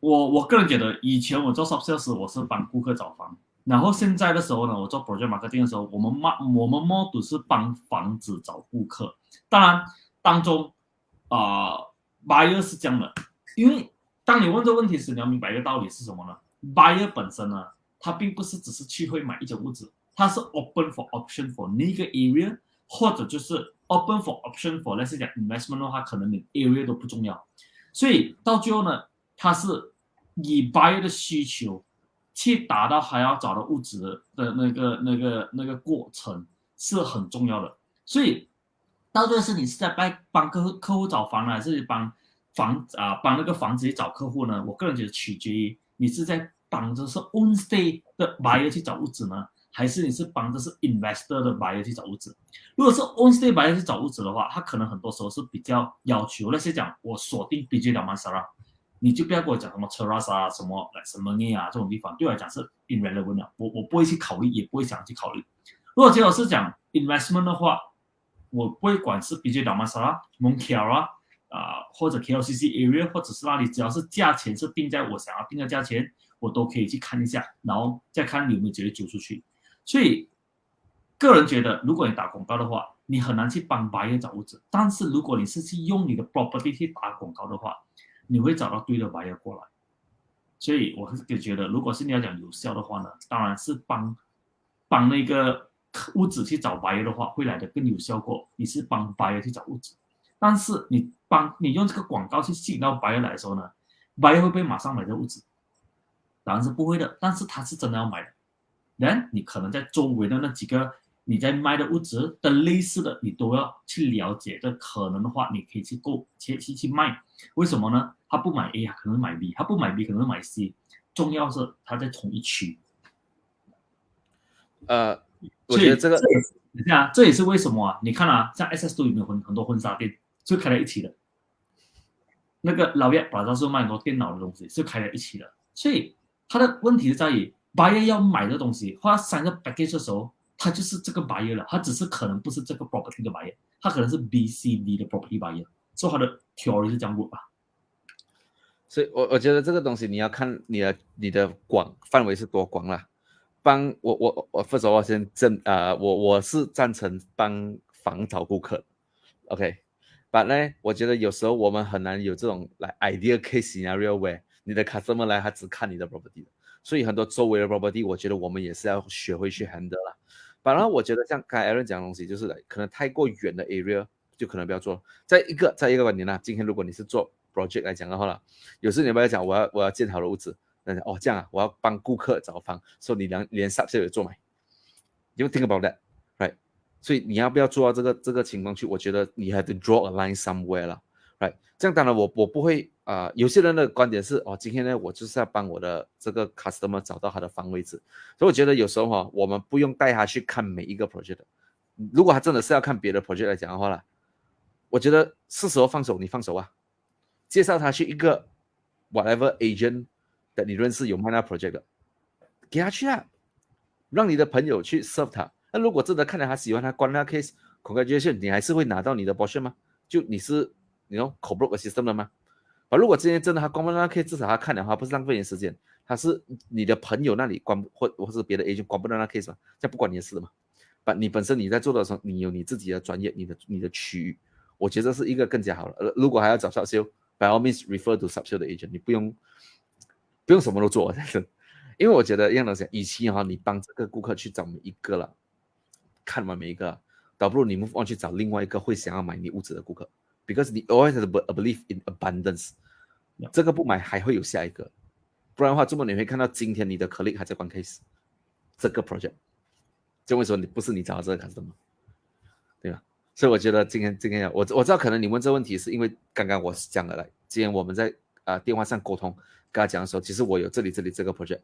Speaker 1: 我个人觉得，以前我做 soft sales 我是帮顾客找房，然后现在的时候呢，我做 project marketing 的时候，我们 model 是帮房子找顾客。当然，当中buyer 是这样的，因为当你问这个问题时，你要明白一个道理是什么呢 ？buyer 本身呢，他并不是只是去会买一间屋子，他是 open for option for 那个 area， 或者就是 open for option for 类似讲 investment 的话，可能你 area 都不重要。所以到最后呢，他是以 buyer 的需求去达到还要找到屋子的那个过程是很重要的。所以到最后是你是在帮客户找房呢，还是帮那个房子去找客户呢？我个人觉得取决于你是在帮着是 on stay 的 buyer 去找屋子呢，还是你是帮着是 investor 的 buyer 去找屋子。如果是 on stay buyer 去找屋子的话，他可能很多时候是比较要求那些讲我锁定 BJ 两万沙，你就不要跟我讲什么 Cheras 啊什么这种地方，对我来讲是 irrelevant 的，我不会去考虑，也不会想去考虑。如果结果是讲 investment 的话，我不会管是 BJ 两万沙、Montclair 或者 KLCC area 或者是那里，只要是价钱是定在我想要定的价钱，我都可以去看一下，然后再看你有没有直接租出去。所以个人觉得，如果你打广告的话，你很难去帮 buyer 找屋子。但是如果你是去用你的 property 去打广告的话，你会找到对的 buyer 过来。所以我是觉得，如果是你要讲有效的话呢，当然是帮那个屋子去找 buyer 的话，会来的更有效果。你是帮 buyer 去找屋子，但是你用这个广告去吸引到 buyer 来的时候呢 ，buyer 会不会马上买这屋子？当然是不会的，但是他是真的要买的。然你可能在周围的那几个你在卖的屋子的类似的，你都要去了解。这可能的话，你可以去卖。为什么呢？他不买 A 可能买 B， 他不买 B 可能买 C。重要是他在同一区。
Speaker 2: 我觉得这个
Speaker 1: 这也是为什么你看像 SS2 有没有很多婚纱店就开在一起的。那个老爷把他是卖很多电脑的东西，是开在一起的，所以他的问题是在于 buyer 要买的东西，或者3个 package 的时候，他就是这个 buyer 了，他只是可能不是这个 property 的 buyer，他可能是 B、C、D 的 property buyer，所以他的 theory 是这样子吧。
Speaker 2: 所以我觉得这个东西你要看你的范围是多广啦。帮我 first of all 我是赞成帮房找顾客 ，OK，but 呢，我觉得有时候我们很难有这种来 ideal case scenario where 你的 customer 来他只看你的 property， 所以很多周围的 property 我觉得我们也是要学会去 handle 啦。反而我觉得像刚才 Aaron 讲的东西，就是可能太过远的 area 就可能不要做。在一个观点啦，今天如果你是做 project 来讲的话啦，有时你不要讲我要建好的屋子，哦这样啊，我要帮顾客找房，所以你连 subsale 也做买。You think about that， right？ 所以你要不要做到这个情况去？我觉得你 have to draw a line somewhere 啦 ，right？ 这样当然我不会有些人的观点是今天呢我就是要帮我的这个 customer 找到他的房位置，所以我觉得有时候我们不用带他去看每一个 project， 如果他真的是要看别的 project 来讲的话啦，我觉得是时候放手，你放手啊，介绍他去一个 whatever agent 的你认识有卖那 project 的，给他去啊，让你的朋友去 serve 他。那如果真的看到他喜欢他关那 case， congratulations， 你还是会拿到你的 portion 吗？就你是co-broke system 的吗？如果今天真的他关不那 case， 至少他看的话不是浪费你时间，他是你的朋友那里关或是别的 agent 关不到那 case 嘛，这不关你的事的嘛。你本身你在做的时候，你有你自己的专业，你的区域，我觉得是一个更加好的。如果还要找 subsale，by all means refer to subsale 的 agent， 你不用什么都做，因为我觉得一样东西，与其你帮这个顾客去找每一个了，看完每一个，倒不如你 move on 去找另外一个会想要买你屋子的顧客 ，because 你 always have a belief in abundance， 這個不買還會有下一個，不然的話，這麼你會看到今天你的 colleague 還在關 case， 這個 project， 就為什麼不是你找到這個 customer， 對吧？所以我覺得今天我知道可能你問這個問題是因為剛剛我講的，今天我們在電話上溝通，跟他講的時候，其實我有這裡這個 project，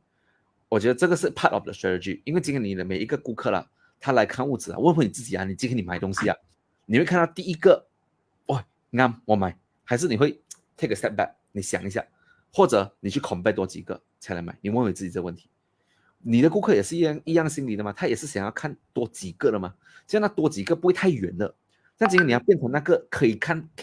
Speaker 2: 我覺得這個是 part of the strategy， 因為今天你的每一個顧客啦，他來看屋子問問你自己啊，你今天你買東西啊，你會看到第一個，啱我買，還是你會 take a step back， 你想一下，或者你去 compare 多幾個才來買，你問問自己這個問題。你的顧客也是一樣心理的嘛，他也是想要看多幾個的嘛，這樣那多幾個不會太遠的，但今天你要變成那個可以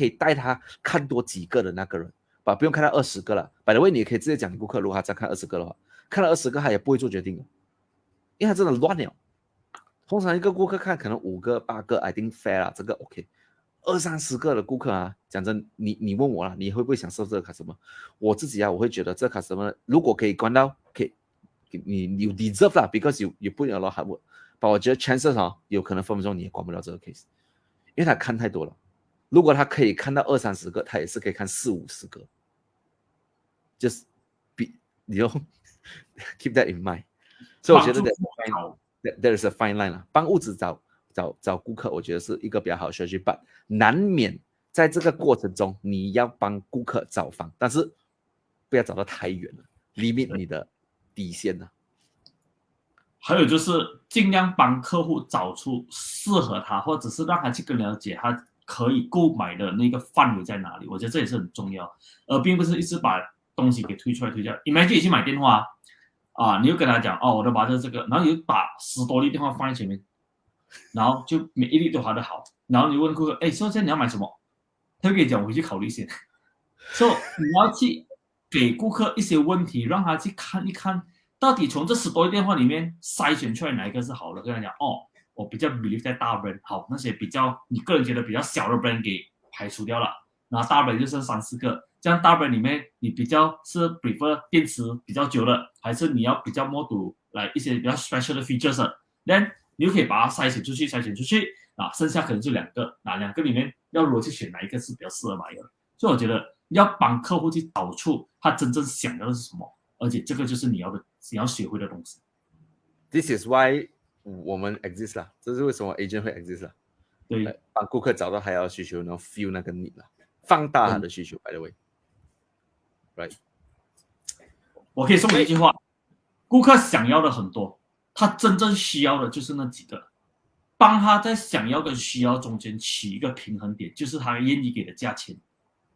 Speaker 2: 帶他看多幾個的那個人，不用看到20個了。by the way， 你也可以直接講你顧客，如果他再看20個的話，看到20個他也不會做決定的，因為他真的亂了。通常一個顧客看可能5個8個 I think fair 啦，這個 OK。20-30個的顧客啊，講真，你問我啦，你會不會想收這個 customer？ 我自己啊，我會覺得這個 customer 如果可以關到，你 deserve 啦 ，because you put in a lot of hard work。但我覺得 chances 有可能分分鐘你也關不了這個 case， 因為他看太多了。如果他可以看到20-30個，他也是可以看40-50個。Just keep that in mind。所以我覺得there is a fine line 啦，幫屋子找顧客，我覺得是一個比較好的strategy， but 難免在這個過程中你要幫顧客找房，但是不要找到太遠了 ，limit 你的底線啦。
Speaker 1: 還有就是盡量幫客戶找出適合他，或者是讓他去更了解他可以購買的那個範圍在哪裡，我覺得這也是很重要，而並不是一直把東西給推出來推掉。Imagine 你去買電話你又跟他講我的budget這個，然後你就把10多粒電話放在前面，然後就每一粒都劃得好，然後你問顧客現在你要買什麼，他會跟你講我回去考慮先。所以你要去給顧客一些問題，讓他去看一看到底從這10多粒電話裡面篩選出來哪一個是好的，跟他講我比較 believe 在大 brand， 好，那些比較你個人覺得比較小的 brand 給排除掉了，然後大 brand 就剩3-4個，這樣大 brand 裡面你比較是 prefer 電池比較久的，還是你要比較 more to 來一些比較 special 的 features， then 你就可以把它篩選出去，剩下可能就2個，2個裡面要如何去選哪一個是比較適合買的，所以我覺得要幫客戶去找出他真正想要的是什麼，而且這個就是你要學會的東西。
Speaker 2: This is why 我們 exist 啦，這是為什麼 agent 會 exist 啦，
Speaker 1: 對，
Speaker 2: 幫顧客找到他要的需求，然後 feel 那個 need 啦，放大他的需求。by the way， right，
Speaker 1: 我可以送你一句話，顧客想要的很多，他真正需要的就是那幾個，幫他在想要跟需要中間取一個平衡點，就是他願意給的價錢。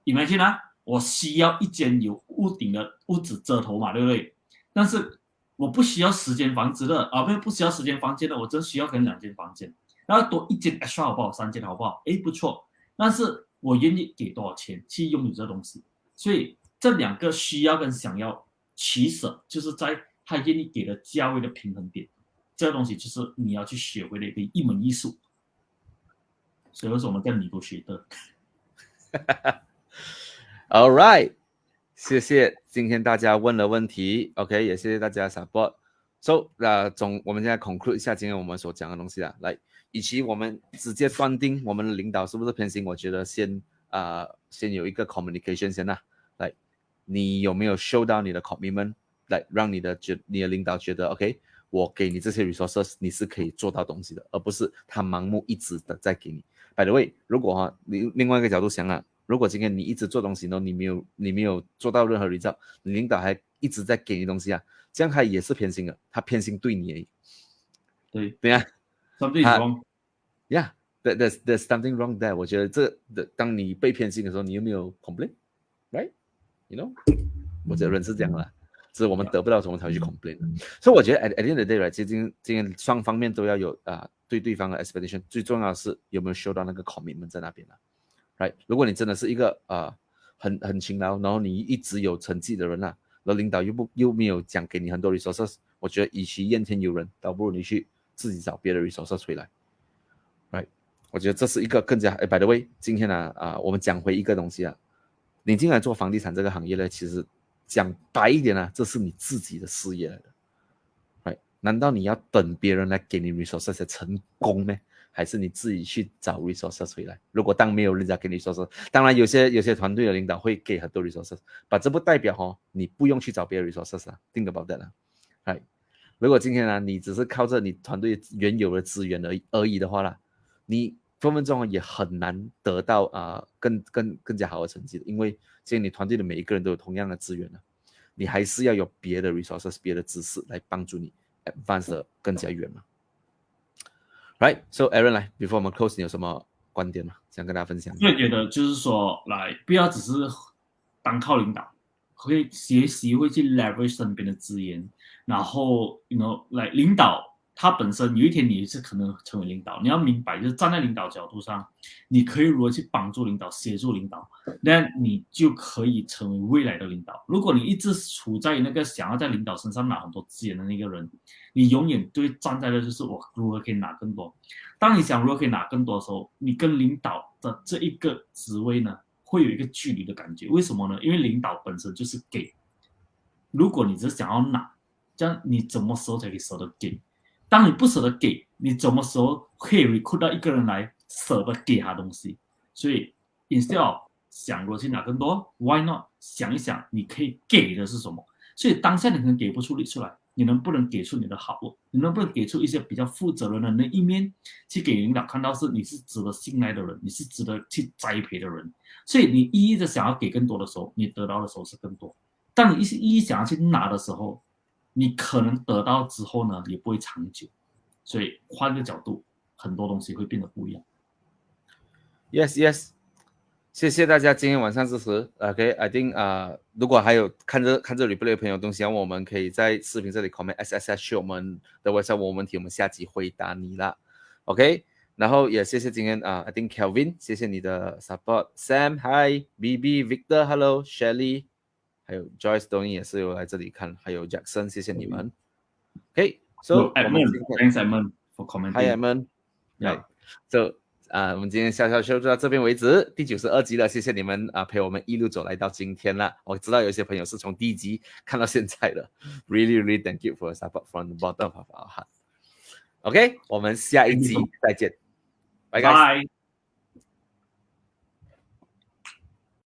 Speaker 1: Imagine 我需要一间有屋顶的屋子遮头嘛，对不对？但是我不需要10间房子的啊，不需要10间房间的，我只需要可能2间房间，然后多1间 extra 好不好？3间好不好？诶，不错。但是我愿意给多少钱去拥有这东西？所以这2个需要跟想要取舍，就是在他愿意给的价位的平衡点。这个东西就是你要去学会的一门艺术。所以为什么我们叫你都学的
Speaker 2: ？All right， 谢谢今天大家问的问题 ，OK， 也谢谢大家 support。So， 我们现在 conclude 一下今天我们所讲的东西啊，来，与其我们直接断定我们的领导是不是偏心，我觉得先有一个 communication 先啦，来，你有没有 show 到你的 commitment， 来让你的领导觉得 OK， 我给你这些 resources， 你是可以做到东西的，而不是他盲目一直的在给你。By the way， 如果你另外一个角度想啊，如果今天你一直做东西呢，你没有做到任何 result， 你领导还一直在给你东西啊，这样他也是偏心的，他偏心对你而已。对啊
Speaker 1: ，something is wrong。Yeah，
Speaker 2: there's something wrong there。我觉得当你被偏心的时候，你有没有 complain，right？ You know， 我觉得人是这样的啦，只是我们得不到什么才会去 complain 的。所以我觉得 at the end of the day， right， 今天双方面都要有对对方的 expectation， 最重要的是有没有 show 到那个 commitment 在那边啦。Right， 如果你真的是一个很勤劳，然后你一直有成绩的人然后领导又没有讲给你很多 resources， 我觉得与其怨天尤人，倒不如你去自己找别的 resources 回来。Right， 我觉得这是一个更加by the way， 今天我们讲回一个东西你进来做房地产这个行业呢，其实讲白一点这是你自己的事业来的。Right， 难道你要等别人来给你 resources 才成功吗？还是你自己去找 resources 回来？如果当没有人家给你 resources， 当然有些团队的领导会给很多 resources， 但这不代表你不用去找别的 resources think about that right？ 如果今天你只是靠着你团队原有的资源而已的话你分分钟也很难得到更加好的成绩的，因为今天你团队的每一个人都有同样的资源你还是要有别的 resources 别的知识来帮助你 advance 得更加远嘛。Right， so Aaron 来 ，before 我们 close， 你有什么观点吗？想跟大家分享？
Speaker 1: 我觉得就是说，不要只是单靠领导，会学习会去 leverage 身边的资源，然后领导他本身有一天你是可能成为领导，你要明白就是站在领导角度上，你可以如何去帮助领导、协助领导，那你就可以成为未来的领导。如果你一直处在那个想要在领导身上拿很多资源的那个人，你永远都会站在的就是我如何可以拿更多。当你想如何可以拿更多的时候，你跟领导的这一个职位呢，会有一个距离的感觉。为什么呢？因为领导本身就是给，如果你只是想要拿，这样你怎么时候才可以舍得给？当你不舍得给，你怎么时候可以 recruit 到一个人来舍得给他东西？所以 instead of 想如何去拿更多 ，why not 想一想你可以给的是什么？所以当下你可能给不出力出来，你能不能给出你的好？你能不能给出一些比较负责任的那一面，去给领导看到是你是值得信赖的人，你是值得去栽培的人？所以你一一的想要给更多的时候，你得到的时候是更多。当你一想要去拿的时候，你可能得到之后呢，也不会长久。所以换个角度，很多东西会变得不一样。
Speaker 2: Yes，谢谢大家今天晚上支持。OK，I think 如果还有看着 replay 的朋友东西我们可以在视频这里 comment SSS 去我们的 website 问问题，我们下集回答你啦。OK， 然后也谢谢今天I think Kelvin， 谢谢你的 support。Sam Hi，BB，Victor Hello，Shelly， 还有 Joyce、Tony 也是有来这里看，还有 Jackson， 谢谢你们。OK，so
Speaker 1: Thanks Edmund for commenting.
Speaker 2: Hi Edmund。So我们今天小秀就到这边为止，第92集了，谢谢你们陪我们一路走来到今天了。我知道有些朋友是从第一集看到现在的 ，really thank you for support from the bottom of our heart。OK， 我们下一集再见，拜拜。